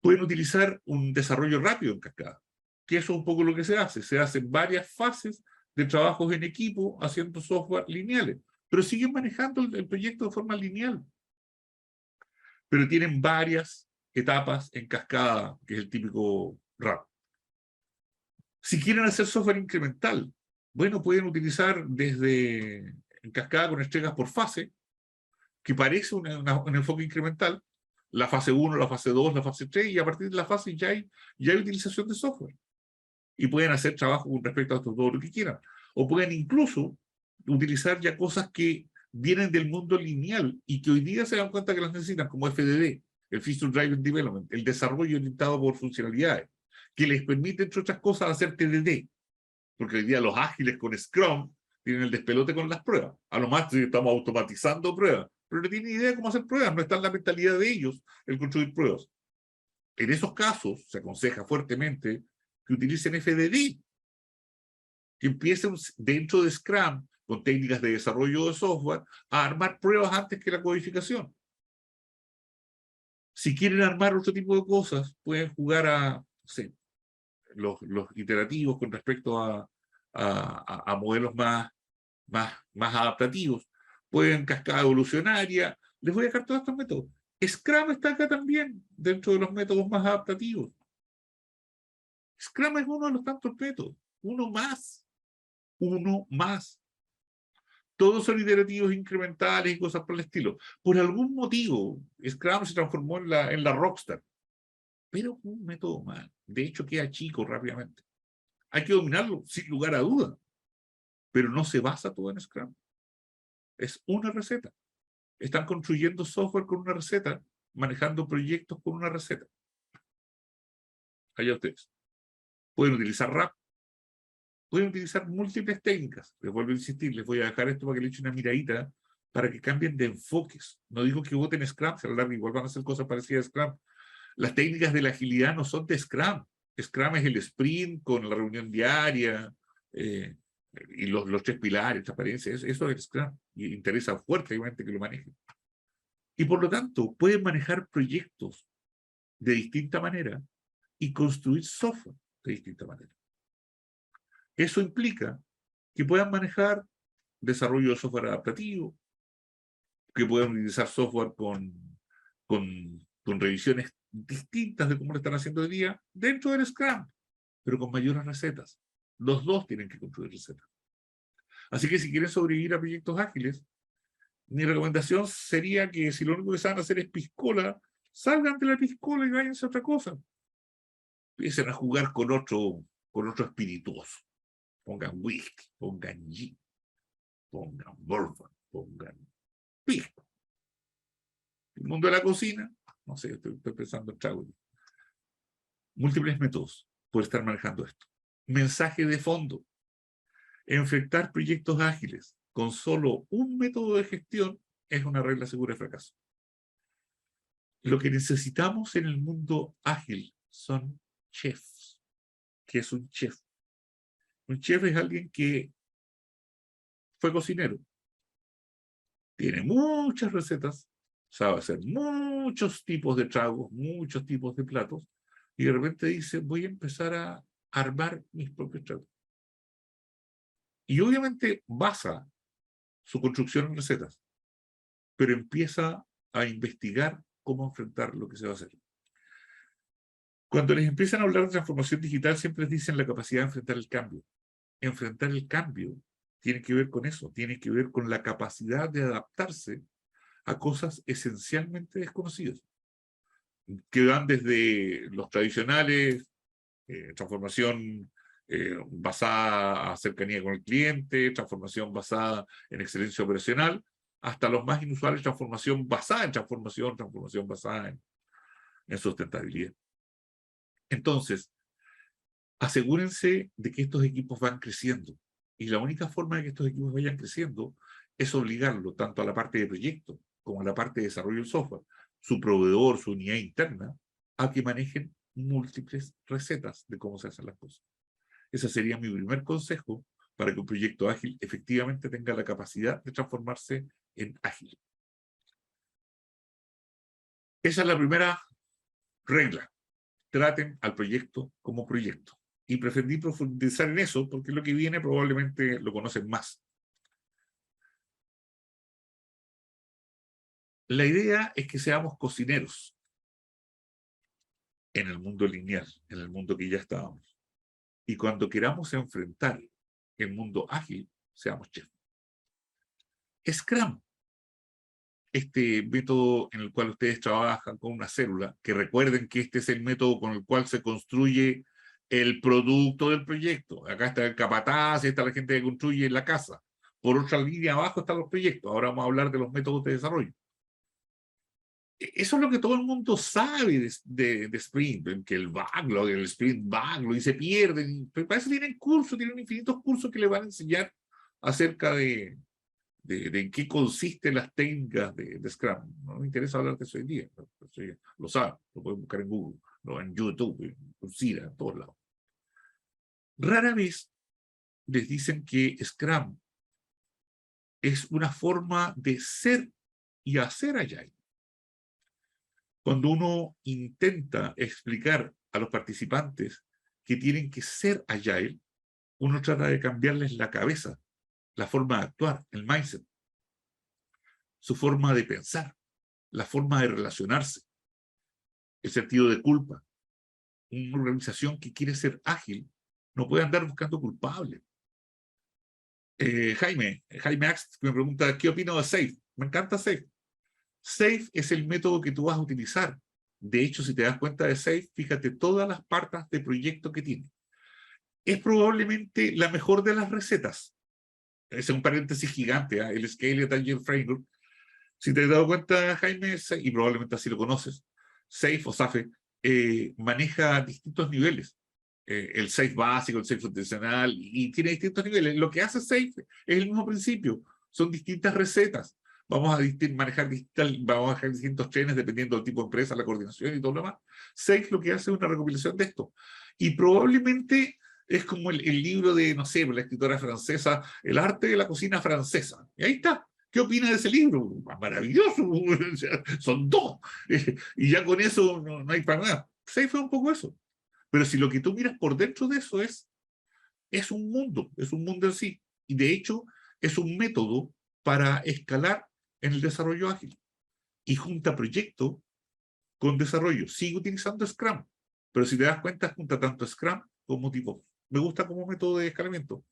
[SPEAKER 1] Pueden utilizar un desarrollo rápido en cascada, que eso es un poco lo que se hace. Se hacen varias fases de trabajos en equipo haciendo software lineales, pero siguen manejando el proyecto de forma lineal. Pero tienen varias etapas en cascada, que es el típico RAP. Si quieren hacer software incremental, bueno, pueden utilizar desde en cascada con entregas por fase, que parece un enfoque incremental, la fase 1, la fase 2, la fase 3, y a partir de la fase ya hay utilización de software. Y pueden hacer trabajo con respecto a todo lo que quieran. O pueden incluso utilizar ya cosas que vienen del mundo lineal y que hoy día se dan cuenta que las necesitan, como FDD, el Feature Driven Development, el desarrollo orientado por funcionalidades, que les permite, entre otras cosas, hacer TDD. Porque hoy día los ágiles con Scrum tienen el despelote con las pruebas. A lo más estamos automatizando pruebas, pero no tienen idea de cómo hacer pruebas, no está en la mentalidad de ellos el construir pruebas. En esos casos se aconseja fuertemente que utilicen FDD, que empiecen dentro de Scrum, con técnicas de desarrollo de software, a armar pruebas antes que la codificación. Si quieren armar otro tipo de cosas, pueden jugar a, no sé, los iterativos con respecto a modelos más adaptativos. Pueden cascada evolucionaria. Les voy a dejar todos estos métodos. Scrum está acá también, dentro de los métodos más adaptativos. Scrum es uno de los tantos métodos. Uno más. Uno más. Todos son iterativos incrementales y cosas por el estilo. Por algún motivo, Scrum se transformó en la Rockstar. Pero un método más. De hecho, queda chico rápidamente. Hay que dominarlo, sin lugar a duda. Pero no se basa todo en Scrum. Es una receta. Están construyendo software con una receta, manejando proyectos con una receta. Allá ustedes. Pueden utilizar RAP. Pueden utilizar múltiples técnicas. Les vuelvo a insistir, les voy a dejar esto para que le echen una miradita, para que cambien de enfoques. No digo que voten Scrum, se alargue, igual van a hacer cosas parecidas a Scrum. Las técnicas de la agilidad no son de Scrum. Scrum es el sprint con la reunión diaria, Y los tres pilares, transparencia, eso es Scrum. Y interesa fuertemente que lo manejen. Y por lo tanto, pueden manejar proyectos de distinta manera y construir software de distinta manera. Eso implica que puedan manejar desarrollo de software adaptativo, que puedan utilizar software con revisiones distintas de cómo lo están haciendo hoy día dentro del Scrum, pero con mayores recetas. Los dos tienen que construir recetas. Así que si quieren sobrevivir a proyectos ágiles, mi recomendación sería que si lo único que saben hacer es piscola, salgan de la piscola y váyanse a otra cosa. Empiecen a jugar con otro espirituoso. Pongan whisky, pongan gin, pongan bourbon, pongan pisco. El mundo de la cocina, no sé, estoy pensando en trago. Múltiples métodos por estar manejando esto. Mensaje de fondo. Enfrentar proyectos ágiles con solo un método de gestión es una regla segura de fracaso. Lo que necesitamos en el mundo ágil son chefs. ¿Qué es un chef? Un chef es alguien que fue cocinero, tiene muchas recetas, sabe hacer muchos tipos de tragos, muchos tipos de platos, y de repente dice, voy a empezar a armar mis propios tragos. Y obviamente basa su construcción en recetas, pero empieza a investigar cómo enfrentar lo que se va a hacer. Cuando les empiezan a hablar de transformación digital, siempre les dicen la capacidad de enfrentar el cambio. Enfrentar el cambio tiene que ver con eso, tiene que ver con la capacidad de adaptarse a cosas esencialmente desconocidas, que van desde los tradicionales, transformación basada a cercanía con el cliente, transformación basada en excelencia operacional, hasta los más inusuales, transformación basada en transformación basada en sustentabilidad. Entonces, asegúrense de que estos equipos van creciendo. Y la única forma de que estos equipos vayan creciendo es obligarlo tanto a la parte de proyecto como a la parte de desarrollo del software, su proveedor, su unidad interna, a que manejen múltiples recetas de cómo se hacen las cosas. Ese sería mi primer consejo para que un proyecto ágil efectivamente tenga la capacidad de transformarse en ágil. Esa es la primera regla. Traten al proyecto como proyecto. Y preferí profundizar en eso porque lo que viene probablemente lo conocen más. La idea es que seamos cocineros en el mundo lineal, en el mundo que ya estábamos. Y cuando queramos enfrentar el mundo ágil, seamos chefs. Scrum, este método en el cual ustedes trabajan con una célula, que recuerden que este es el método con el cual se construye el producto del proyecto. Acá está el capataz, está la gente que construye la casa. Por otra línea abajo están los proyectos. Ahora vamos a hablar de los métodos de desarrollo. Eso es lo que todo el mundo sabe de Sprint, que el backlog, el Sprint backlog, y se pierden. Pero para eso tienen cursos, tienen infinitos cursos que le van a enseñar acerca de en qué consisten las técnicas de Scrum. No me interesa hablar de eso hoy día. Lo saben, lo pueden buscar en Google, en YouTube, en Coursera, en todos lados. Rara vez les dicen que Scrum es una forma de ser y hacer Agile. Cuando uno intenta explicar a los participantes que tienen que ser Agile, uno trata de cambiarles la cabeza, la forma de actuar, el mindset, su forma de pensar, la forma de relacionarse, el sentido de culpa. Una organización que quiere ser ágil no puede andar buscando culpables. Jaime Axt me pregunta, ¿qué opino de SAFe? Me encanta SAFe. SAFe es el método que tú vas a utilizar. De hecho, si te das cuenta de SAFe, fíjate todas las partes de proyecto que tiene. Es probablemente la mejor de las recetas. Es un paréntesis gigante, ¿eh? El Scaled Agile Framework. Si te has dado cuenta, Jaime, y probablemente así lo conoces, SAFe maneja distintos niveles. El SAFe básico, el SAFe funcional, y tiene distintos niveles. Lo que hace SAFe es el mismo principio. Son distintas recetas. Vamos a manejar distintos trenes dependiendo del tipo de empresa, la coordinación y todo lo demás. SAFe lo que hace es una recopilación de esto. Y probablemente Es como el libro de, no sé, la escritora francesa, El arte de la cocina francesa. Y ahí está. ¿Qué opina de ese libro? Maravilloso. O sea, son dos. Y ya con eso no hay para nada. Pues ahí fue un poco eso. Pero si lo que tú miras por dentro de eso es un mundo en sí. Y de hecho, es un método para escalar en el desarrollo ágil. Y junta proyecto con desarrollo. Sigue utilizando Scrum, pero si te das cuenta, junta tanto Scrum como tipo. Me gusta como método de escalamiento.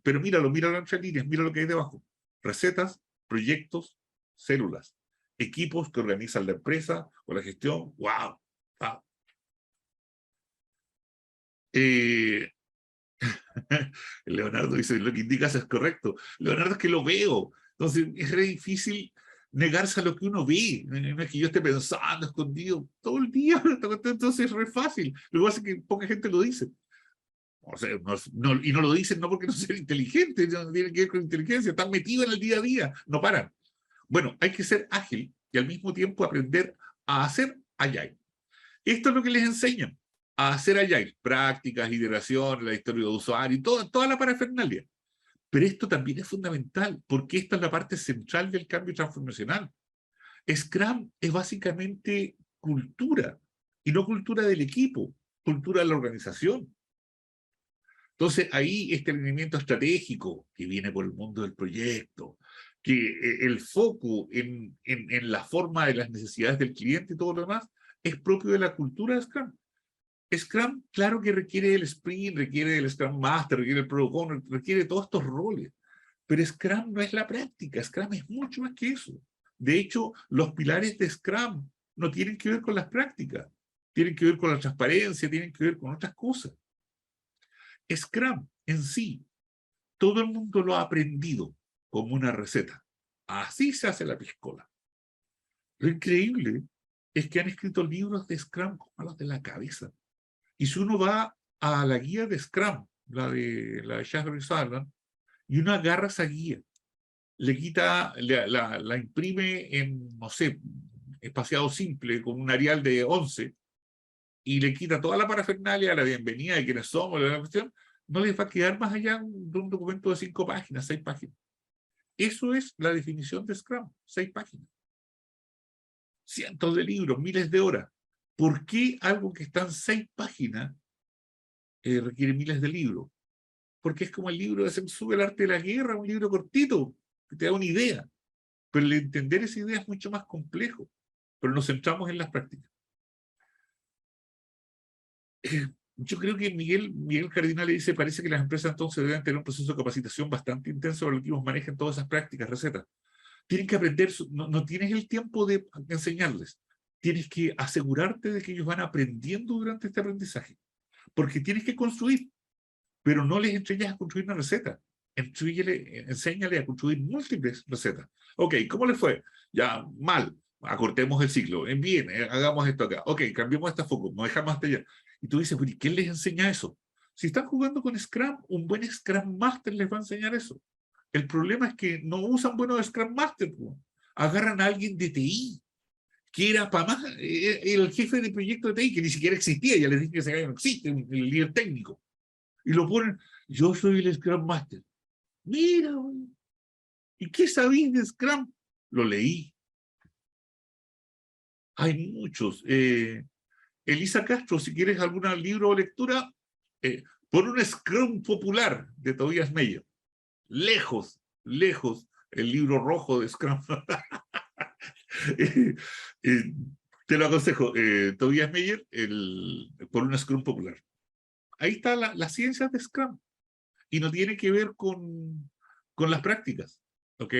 [SPEAKER 1] Pero míralo entre líneas, mira lo que hay debajo. Recetas, proyectos, células, equipos que organizan la empresa o la gestión. ¡Wow! ¡Wow! Eh, Leonardo dice, lo que indicas es correcto. Leonardo, es que lo veo. Entonces, es re difícil negarse a lo que uno ve. No es que yo esté pensando, escondido, todo el día. Entonces es re fácil. Lo que pasa es que poca gente lo dice. O sea, y no lo dicen no porque no sean inteligentes, no tienen que ver con inteligencia, están metidos en el día a día, no paran. Bueno, hay que ser ágil y al mismo tiempo aprender a hacer agile. Esto es lo que les enseñan, a hacer agile, prácticas, iteraciones, la historia de usuario y toda la parafernalia. Pero esto también es fundamental, porque esta es la parte central del cambio transformacional. Scrum es básicamente cultura, y no cultura del equipo, cultura de la organización. Entonces, ahí este alineamiento estratégico que viene por el mundo del proyecto, que el foco en la forma de las necesidades del cliente y todo lo demás, es propio de la cultura de Scrum. Scrum, claro que requiere el Sprint, requiere el Scrum Master, requiere el Product Owner, requiere todos estos roles. Pero Scrum no es la práctica, Scrum es mucho más que eso. De hecho, los pilares de Scrum no tienen que ver con las prácticas, tienen que ver con la transparencia, tienen que ver con otras cosas. Scrum en sí, todo el mundo lo ha aprendido como una receta. Así se hace la piscola. Lo increíble es que han escrito libros de Scrum como a los de la cabeza. Y si uno va a la guía de Scrum, la de Shahar Sutherland, y uno agarra esa guía, le quita, la imprime en, no sé, espaciado simple, con un Arial de 11, y le quita toda la parafernalia, la bienvenida de quiénes somos, la cuestión, no les va a quedar más allá de un documento de 5 páginas, 6 páginas. Eso es la definición de Scrum, 6 páginas. Cientos de libros, miles de horas. ¿Por qué algo que está en 6 páginas requiere miles de libros? Porque es como el libro de Sun Tzu, El arte de la guerra, un libro cortito, que te da una idea. Pero el entender esa idea es mucho más complejo. Pero nos centramos en las prácticas. Yo creo que Miguel Cardinal le dice, parece que las empresas entonces deben tener un proceso de capacitación bastante intenso para que los manejen todas esas prácticas, recetas. Tienen que aprender, no tienes el tiempo de enseñarles. Tienes que asegurarte de que ellos van aprendiendo durante este aprendizaje. Porque tienes que construir, pero no les enseñas a construir una receta. Enséñale a construir múltiples recetas. Ok, ¿cómo les fue? Ya, mal. Acortemos el ciclo. Bien, hagamos esto acá. Ok, cambiemos esta foco, nos dejamos hasta allá. Y tú dices, ¿y quién les enseña eso? Si están jugando con Scrum, un buen Scrum Master les va a enseñar eso. El problema es que no usan buenos Scrum Master. Agarran a alguien de TI, que era para más el jefe de proyecto de TI, que ni siquiera existía, ya les dije que ese gallo no existe, el líder técnico. Y lo ponen, yo soy el Scrum Master. Mira, ¿y qué sabéis de Scrum? Lo leí. Hay muchos. Elisa Castro, si quieres algún libro o lectura, por un Scrum popular de Tobias Meyer. Lejos, lejos, el libro rojo de Scrum. eh, eh, te lo aconsejo, Tobias Meyer, por un Scrum popular. Ahí está la ciencia de Scrum. Y no tiene que ver con las prácticas. ¿Ok?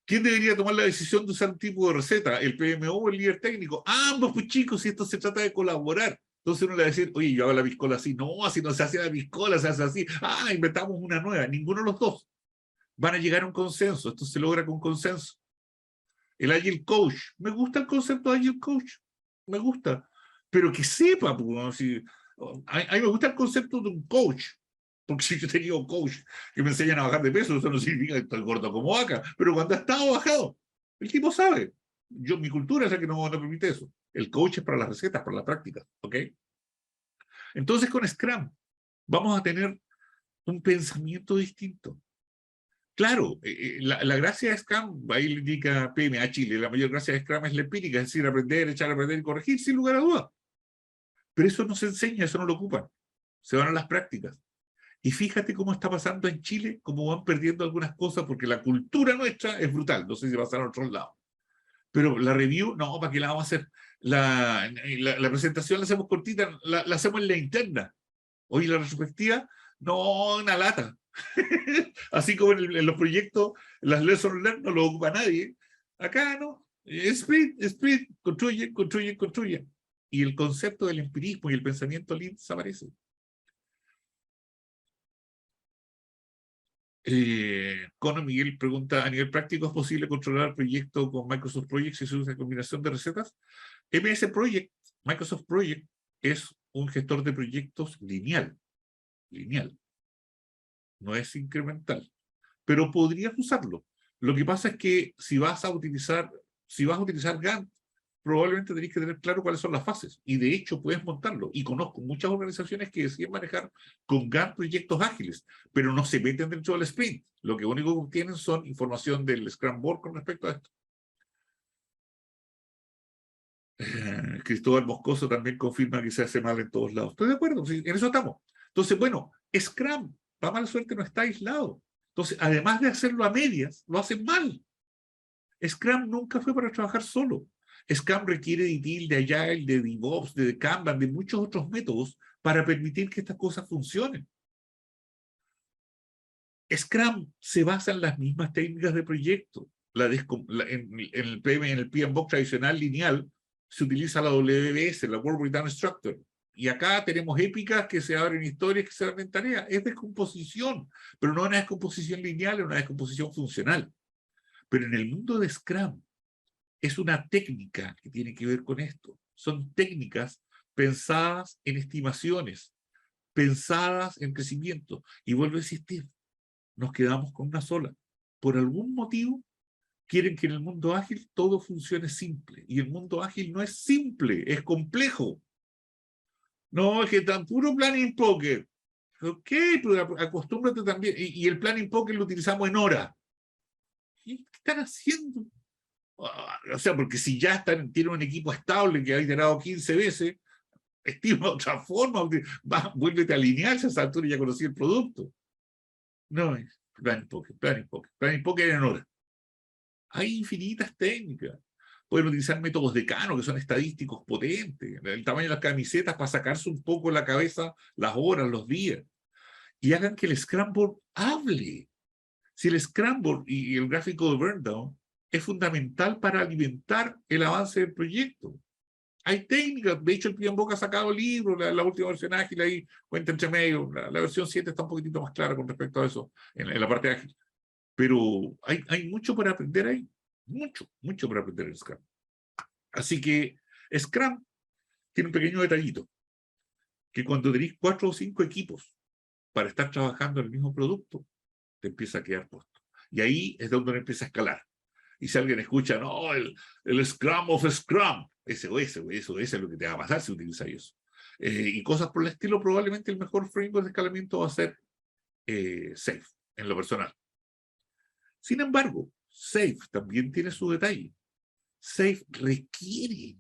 [SPEAKER 1] ¿Quién debería tomar la decisión de usar un tipo de receta? ¿El PMO o el líder técnico? Ambos, pues chicos, si esto se trata de colaborar. Entonces uno le va a decir, oye, yo hago la piscola así. No, así no se hace la piscola, se hace así. Ah, inventamos una nueva. Ninguno de los dos van a llegar a un consenso. Esto se logra con consenso. El Agile Coach. Me gusta el concepto de Agile Coach. Me gusta. Pero que sepa, pues, si, a mí me gusta el concepto de un coach. Porque si yo he tenido coach que me enseñan a bajar de peso, eso no significa que estoy gordo como vaca. Pero cuando ha estado bajado, el tipo sabe. Mi cultura es la que no permite eso. El coach es para las recetas, para las prácticas. ¿Ok? Entonces con Scrum. Vamos a tener un pensamiento distinto. Claro, la gracia de Scrum, ahí le indica PMA Chile, la mayor gracia de Scrum es la empírica, es decir, aprender, echar a aprender y corregir, sin lugar a dudas. Pero eso no se enseña, eso no lo ocupan. Se van a las prácticas. Y fíjate cómo está pasando en Chile, cómo van perdiendo algunas cosas, porque la cultura nuestra es brutal. No sé si va a pasar a otros lados. Pero la review, no, ¿para qué la vamos a hacer? La presentación la hacemos cortita, la hacemos en la interna. Hoy la retrospectiva, no, una lata. Así como en los proyectos, las lessons learned no lo ocupa nadie. Acá no. Sprint, sprint, construye, construye, construye. Y el concepto del empirismo y el pensamiento lean desaparece. Cono Miguel pregunta, ¿a nivel práctico es posible controlar el proyecto con Microsoft Project si se usa combinación de recetas? MS Project, Microsoft Project, es un gestor de proyectos lineal. Lineal. No es incremental. Pero podrías usarlo. Lo que pasa es que si vas a utilizar Gantt, probablemente tenés que tener claro cuáles son las fases. Y de hecho puedes montarlo. Y conozco muchas organizaciones que deciden manejar con Gantt proyectos ágiles, pero no se meten dentro del sprint. Lo que único que obtienen son información del Scrum Board con respecto a esto. Cristóbal Moscoso también confirma que se hace mal en todos lados. Estoy de acuerdo, sí, en eso estamos. Entonces, bueno, Scrum, para mala suerte, no está aislado. Entonces, además de hacerlo a medias, lo hacen mal. Scrum nunca fue para trabajar solo. Scrum requiere de ITIL, de Agile, de DevOps, de Kanban, de muchos otros métodos para permitir que estas cosas funcionen. Scrum se basa en las mismas técnicas de proyecto. En el PMBOK tradicional lineal se utiliza la WBS, la Work Breakdown Structure. Y acá tenemos épicas que se abren historias que se abren tareas. Es descomposición, pero no una descomposición lineal, es una descomposición funcional. Pero en el mundo de Scrum es una técnica que tiene que ver con esto. Son técnicas pensadas en estimaciones, pensadas en crecimiento. Y vuelvo a insistir, nos quedamos con una sola. Por algún motivo, quieren que en el mundo ágil todo funcione simple. Y el mundo ágil no es simple, es complejo. No, es que tan puro planning poker. Ok, pero acostúmbrate también. Y el planning poker lo utilizamos en horas. ¿Qué están haciendo? O sea, porque si ya tienen un equipo estable que ha iterado 15 veces, estima otra forma, vuélvete a alinearse a esa altura y ya conocí el producto. No, es planning poker, planning poker, planning poker en horas. Hay infinitas técnicas. Pueden utilizar métodos de Kano, que son estadísticos potentes, el tamaño de las camisetas para sacarse un poco la cabeza las horas, los días, y hagan que el Scramble hable. Si el Scramble y el gráfico de Burndown es fundamental para alimentar el avance del proyecto. Hay técnicas, de hecho el PMBOK ha sacado libros, la última versión ágil ahí, cuenta entre medio, la versión 7 está un poquitito más clara con respecto a eso, en la parte ágil. Pero hay mucho para aprender ahí, mucho, mucho para aprender en Scrum. Así que Scrum tiene un pequeño detallito, que cuando tenéis 4 o 5 equipos para estar trabajando en el mismo producto, te empieza a quedar puesto. Y ahí es donde uno empieza a escalar. Y si alguien escucha, no, el Scrum of Scrum, eso es lo que te va a pasar si utilizas eso. Y cosas por el estilo, probablemente el mejor framework de escalamiento va a ser Safe, en lo personal. Sin embargo, Safe también tiene su detalle. Safe requiere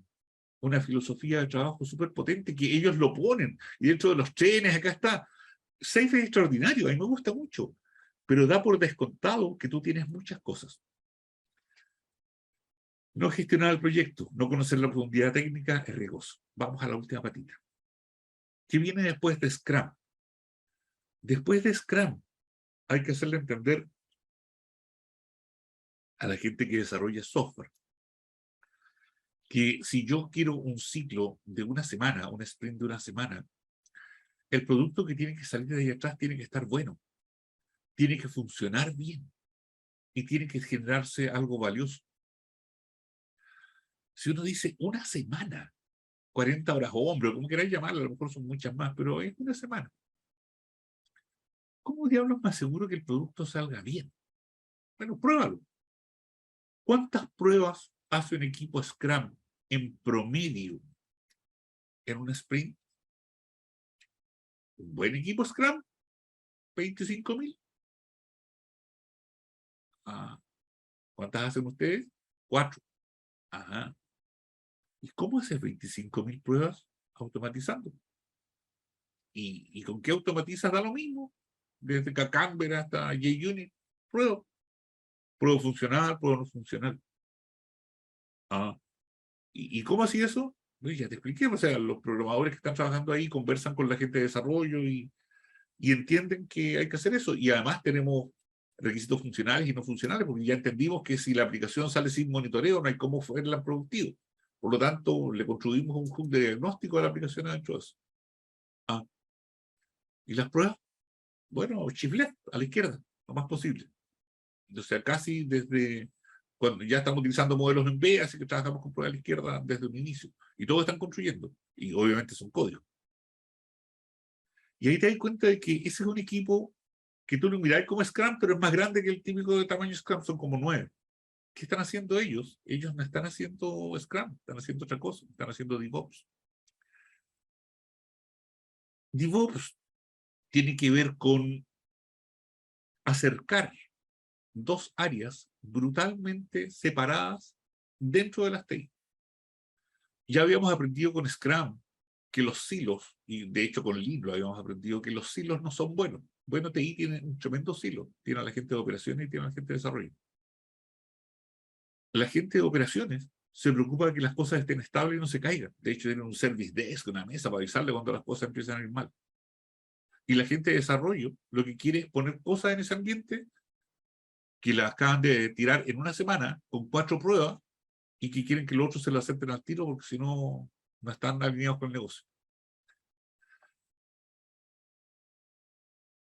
[SPEAKER 1] una filosofía de trabajo súper potente que ellos lo ponen. Y dentro de los trenes, acá está. Safe es extraordinario, a mí me gusta mucho, pero da por descontado que tú tienes muchas cosas. No gestionar el proyecto, no conocer la profundidad técnica es riesgoso. Vamos a la última patita. ¿Qué viene después de Scrum? Después de Scrum hay que hacerle entender a la gente que desarrolla software que si yo quiero un ciclo de una semana, un sprint de una semana, el producto que tiene que salir de ahí atrás tiene que estar bueno, tiene que funcionar bien y tiene que generarse algo valioso. Si uno dice una semana, 40 horas hombre, como queráis llamarlo, a lo mejor son muchas más, pero es una semana. ¿Cómo diablos me aseguro que el producto salga bien? Bueno, pruébalo. ¿Cuántas pruebas hace un equipo Scrum en promedio en un sprint? Un buen equipo Scrum, 25.000. Ah, ¿cuántas hacen ustedes? 4. Ajá. ¿Y cómo haces 25.000 pruebas? Automatizando. ¿Y con qué automatizas? Da lo mismo. Desde Canberra hasta JUnit. Prueba. Prueba funcional, prueba no funcional. Ah. ¿Y cómo así eso? Pues ya te expliqué. O sea, los programadores que están trabajando ahí conversan con la gente de desarrollo y entienden que hay que hacer eso. Y además tenemos requisitos funcionales y no funcionales, porque ya entendimos que si la aplicación sale sin monitoreo, no hay cómo hacerla productiva. Por lo tanto, le construimos un hub de diagnóstico a la aplicación adentro de eso. Ah, ¿y las pruebas? Bueno, shift left, a la izquierda, lo más posible. O sea, casi desde cuando ya estamos utilizando modelos en B, así que trabajamos con pruebas a la izquierda desde un inicio. Y todos están construyendo. Y obviamente son códigos. Y ahí te das cuenta de que ese es un equipo que tú lo miras como Scrum, pero es más grande que el típico de tamaño Scrum, son como 9. ¿Qué están haciendo ellos? Ellos no están haciendo Scrum, están haciendo otra cosa, están haciendo DevOps. DevOps tiene que ver con acercar dos áreas brutalmente separadas dentro de las TI. Ya habíamos aprendido con Scrum que los silos, y de hecho con Lean lo habíamos aprendido, que los silos no son buenos. Bueno, TI tiene un tremendo silo. Tiene a la gente de operaciones y tiene a la gente de desarrollo. La gente de operaciones se preocupa de que las cosas estén estables y no se caigan. De hecho, tienen un service desk, una mesa para avisarle cuando las cosas empiezan a ir mal. Y la gente de desarrollo lo que quiere es poner cosas en ese ambiente que las acaban de tirar en una semana con 4 pruebas y que quieren que los otros se lo acepten al tiro porque si no, no están alineados con el negocio.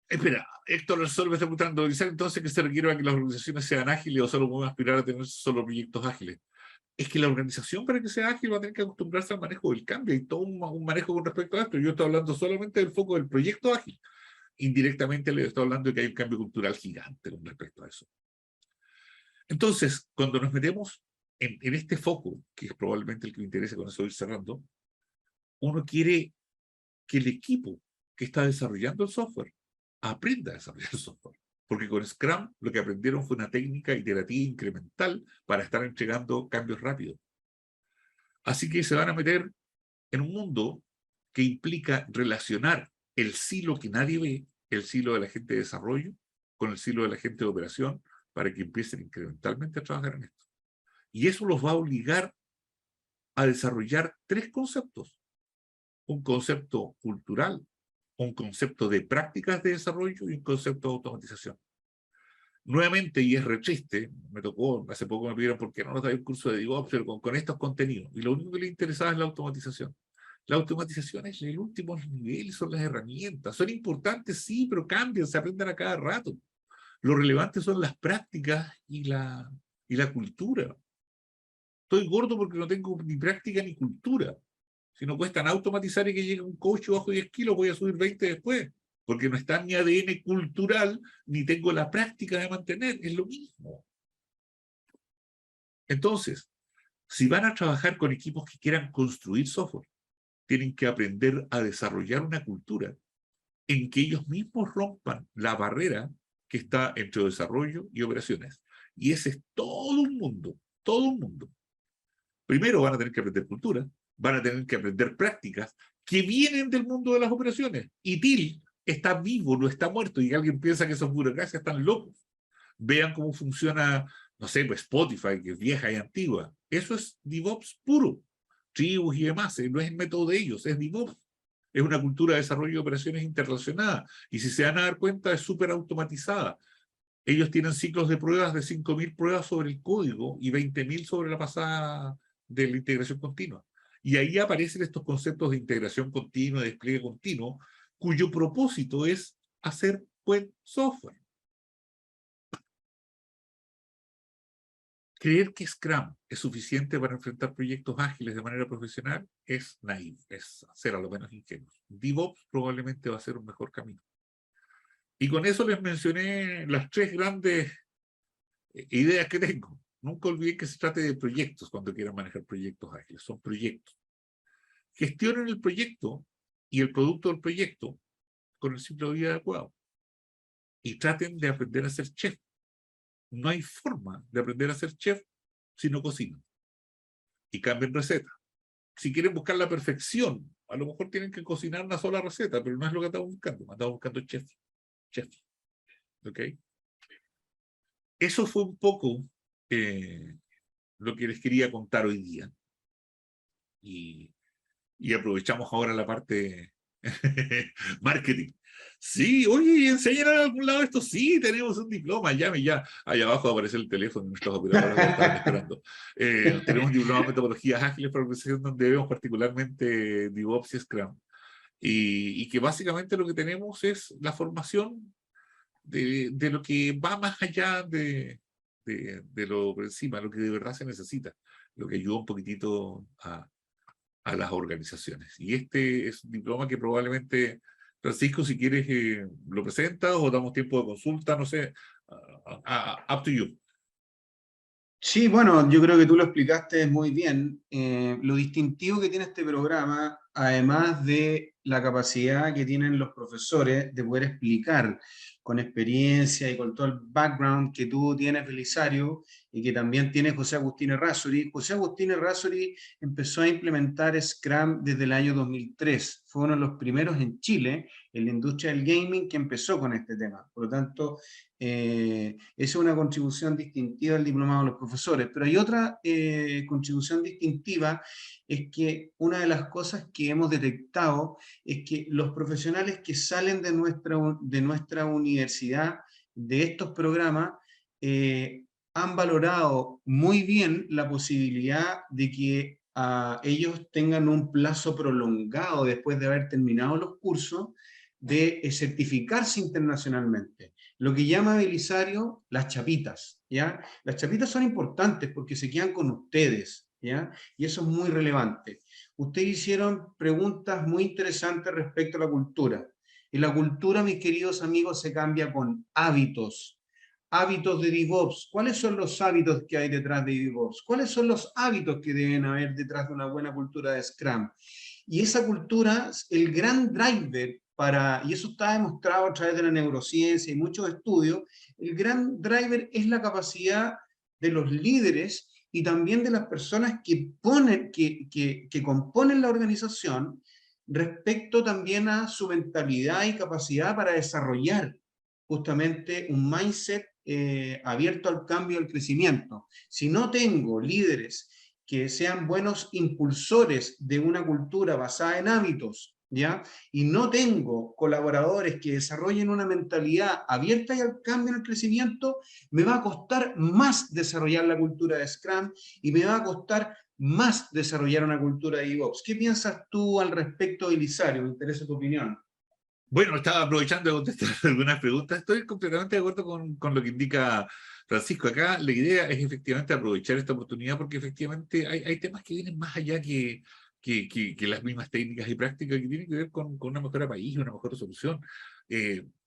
[SPEAKER 1] Espera, Héctor solo me está preguntando, ¿dice entonces que se requiere para que las organizaciones sean ágiles o solo pueden aspirar a tener solo proyectos ágiles? Es que la organización para que sea ágil va a tener que acostumbrarse al manejo del cambio y todo un manejo con respecto a esto. Yo estoy hablando solamente del foco del proyecto ágil. Indirectamente le estoy hablando de que hay un cambio cultural gigante con respecto a eso. Entonces, cuando nos metemos en este foco, que es probablemente el que me interesa con eso ir cerrando, uno quiere que el equipo que está desarrollando el software aprenda a desarrollar el software. Porque con Scrum lo que aprendieron fue una técnica iterativa incremental para estar entregando cambios rápidos. Así que se van a meter en un mundo que implica relacionar el silo que nadie ve, el silo de la gente de desarrollo, con el silo de la gente de operación, para que empiecen incrementalmente a trabajar en esto. Y eso los va a obligar a desarrollar 3 conceptos. Un concepto cultural, un concepto de prácticas de desarrollo y un concepto de automatización. Nuevamente, y es re triste, me tocó, hace poco me pidieron por qué no nos da el curso de DevOps, pero con estos contenidos. Y lo único que le interesaba es la automatización. La automatización es el último nivel, son las herramientas. Son importantes, sí, pero cambian, se aprenden a cada rato. Lo relevante son las prácticas y la cultura. Estoy gordo porque no tengo ni práctica ni cultura. Si no cuestan automatizar y que llegue un coche bajo 10 kilos, voy a subir 20 después. Porque no está en mi ADN cultural, ni tengo la práctica de mantener. Es lo mismo. Entonces, si van a trabajar con equipos que quieran construir software, tienen que aprender a desarrollar una cultura en que ellos mismos rompan la barrera que está entre desarrollo y operaciones. Y ese es todo un mundo, todo un mundo. Primero van a tener que aprender cultura, van a tener que aprender prácticas que vienen del mundo de las operaciones. Y TIL está vivo, no está muerto, y alguien piensa que esos burocracias están locos. Vean cómo funciona, no sé, pues Spotify, que es vieja y antigua. Eso es DevOps puro. Tribus y demás, no es el método de ellos, es DevOps. Es una cultura de desarrollo de operaciones interrelacionadas. Y si se van a dar cuenta, es súper automatizada. Ellos tienen ciclos de pruebas de 5.000 pruebas sobre el código y 20.000 sobre la pasada de la integración continua. Y ahí aparecen estos conceptos de integración continua, de despliegue continuo, cuyo propósito es hacer buen software. Creer que Scrum es suficiente para enfrentar proyectos ágiles de manera profesional es naive, es ser a lo menos ingenuo. DevOps probablemente va a ser un mejor camino. Y con eso les mencioné las 3 grandes ideas que tengo. Nunca olviden que se trate de proyectos cuando quieran manejar proyectos ágiles. Son proyectos. Gestionen el proyecto y el producto del proyecto con el ciclo de vida adecuado. Y traten de aprender a ser chef. No hay forma de aprender a ser chef si no cocinan. Y cambien receta. Si quieren buscar la perfección, a lo mejor tienen que cocinar una sola receta, pero no es lo que estamos buscando. Estamos buscando chef. Chef. ¿Ok? Eso fue un poco lo que les quería contar hoy día. Y aprovechamos ahora la parte marketing. Sí, oye, enseñan en algún lado esto. Sí, tenemos un diploma. Llame ya. Allá abajo aparece el teléfono de nuestros operadores que estaban esperando. Tenemos un diploma de metodologías ágiles para organización donde vemos particularmente DevOps y Scrum. Y que básicamente lo que tenemos es la formación de lo que va más allá de lo por encima, lo que de verdad se necesita, lo que ayuda un poquitito a las organizaciones. Y este es un diploma que probablemente, Francisco, si quieres, lo presentas o damos tiempo de consulta, no sé, up to you.
[SPEAKER 2] Sí, bueno, yo creo que tú lo explicaste muy bien. Lo distintivo que tiene este programa, además de la capacidad que tienen los profesores de poder explicar con experiencia y con todo el background que tú tienes, Belisario, y que también tiene José Agustín Errázuriz. José Agustín Errázuriz empezó a implementar Scrum desde el año 2003. Fue uno de los primeros en Chile, en la industria del gaming, que empezó con este tema. Por lo tanto, esa es una contribución distintiva del diplomado de los profesores, pero hay otra contribución distintiva, es que una de las cosas que hemos detectado es que los profesionales que salen de nuestra universidad, de estos programas, han valorado muy bien la posibilidad de que ellos tengan un plazo prolongado después de haber terminado los cursos, de certificarse internacionalmente. Lo que llama Belisario las chapitas, ¿ya? Las chapitas son importantes porque se quedan con ustedes, ¿ya? Y eso es muy relevante. Ustedes hicieron preguntas muy interesantes respecto a la cultura. Y la cultura, mis queridos amigos, se cambia con hábitos. Hábitos de DevOps. ¿Cuáles son los hábitos que hay detrás de DevOps? ¿Cuáles son los hábitos que deben haber detrás de una buena cultura de Scrum? Y esa cultura, el gran driver y eso está demostrado a través de la neurociencia y muchos estudios, el gran driver es la capacidad de los líderes y también de las personas que componen la organización respecto también a su mentalidad y capacidad para desarrollar justamente un mindset abierto al cambio y al crecimiento. Si no tengo líderes que sean buenos impulsores de una cultura basada en hábitos, ¿ya? Y no tengo colaboradores que desarrollen una mentalidad abierta y al cambio y al crecimiento, me va a costar más desarrollar la cultura de Scrum y me va a costar más desarrollar una cultura de DevOps. ¿Qué piensas tú al respecto, Belisario? Me interesa tu opinión.
[SPEAKER 1] Bueno, estaba aprovechando de contestar algunas preguntas. Estoy completamente de acuerdo con lo que indica Francisco. Acá la idea es efectivamente aprovechar esta oportunidad porque efectivamente hay temas que vienen más allá que las mismas técnicas y prácticas que tienen que ver con una mejora país, una mejor solución.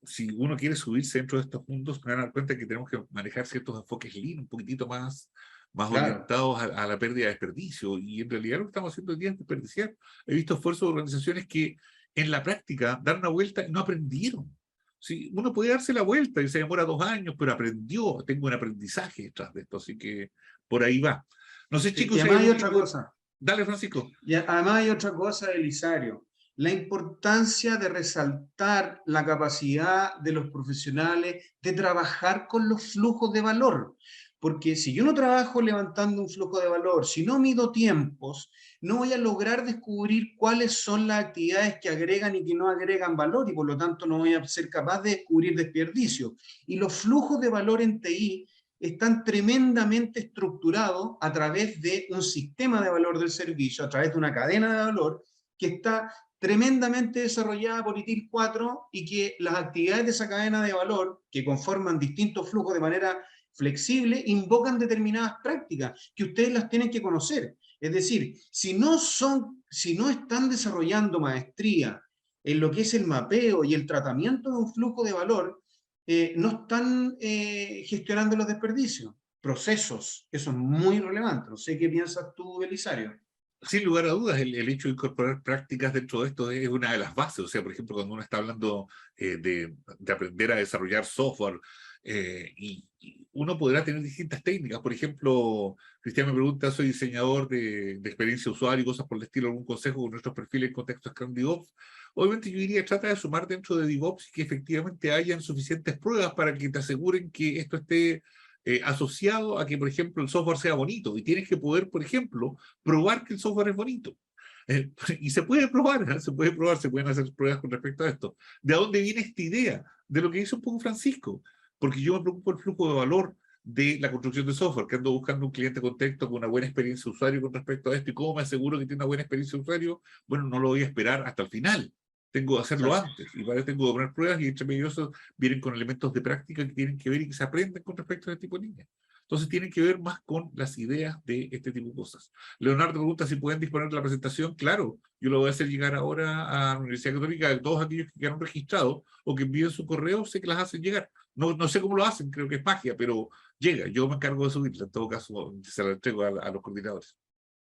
[SPEAKER 1] Si uno quiere subirse dentro de estos mundos, me van a dar cuenta que tenemos que manejar ciertos enfoques lean un poquitito más
[SPEAKER 2] Claro.
[SPEAKER 1] orientados a la pérdida de desperdicio. Y en realidad lo que estamos haciendo hoy día es desperdiciar. He visto esfuerzos de organizaciones que en la práctica dar una vuelta no aprendieron. Sí, uno puede darse la vuelta y se demora 2 años, pero aprendió, tengo un aprendizaje detrás de esto, así que por ahí va. No sé,
[SPEAKER 2] Sí, y
[SPEAKER 1] chicos, si hay
[SPEAKER 2] además hay
[SPEAKER 1] algún
[SPEAKER 2] otra
[SPEAKER 1] tipo de...
[SPEAKER 2] cosa.
[SPEAKER 1] Dale, Francisco.
[SPEAKER 2] Y además hay otra cosa, Belisario, la importancia de resaltar la capacidad de los profesionales de trabajar con los flujos de valor. Porque si yo no trabajo levantando un flujo de valor, si no mido tiempos, no voy a lograr descubrir cuáles son las actividades que agregan y que no agregan valor y por lo tanto no voy a ser capaz de descubrir desperdicio. Y los flujos de valor en TI están tremendamente estructurados a través de un sistema de valor del servicio, a través de una cadena de valor que está tremendamente desarrollada por ITIL 4 y que las actividades de esa cadena de valor, que conforman distintos flujos de manera flexible, invocan determinadas prácticas que ustedes las tienen que conocer. Es decir, si no están desarrollando maestría en lo que es el mapeo y el tratamiento de un flujo de valor, no están gestionando los desperdicios. Procesos, eso es muy relevante. No sé qué piensas tú, Belisario.
[SPEAKER 1] Sin lugar a dudas, el hecho de incorporar prácticas dentro de esto es una de las bases. O sea, por ejemplo, cuando uno está hablando de aprender a desarrollar software, y uno podrá tener distintas técnicas. Por ejemplo, Cristian me pregunta, soy diseñador de experiencia de usuario y cosas por el estilo, algún consejo con nuestros perfiles en contexto Scrum DevOps. Obviamente yo diría, trata de sumar dentro de DevOps y que efectivamente hayan suficientes pruebas para que te aseguren que esto esté asociado a que, por ejemplo, el software sea bonito. Y tienes que poder, por ejemplo, probar que el software es bonito. Y se puede probar, ¿eh? Se puede probar, se pueden hacer pruebas con respecto a esto. ¿De dónde viene esta idea? De lo que dice un poco Francisco, porque yo me preocupo del flujo de valor de la construcción de software, que ando buscando un cliente contexto con una buena experiencia de usuario con respecto a esto, y cómo me aseguro que tiene una buena experiencia de usuario. Bueno, no lo voy a esperar hasta el final, tengo que hacerlo
[SPEAKER 2] Exacto.
[SPEAKER 1] antes, y para eso tengo que poner pruebas, y entre medio de eso vienen con elementos de práctica que tienen que ver y que se aprenden con respecto a este tipo de líneas. Entonces tienen que ver más con las ideas de este tipo de cosas. Leonardo pregunta si pueden disponer de la presentación. Claro, yo lo voy a hacer llegar ahora a la Universidad Católica de todos aquellos que quedaron registrados o que envíen su correo, sé que las hacen llegar. No, no sé cómo lo hacen, creo que es magia, pero llega. Yo me encargo de subirla. En todo caso, se la entrego a los coordinadores.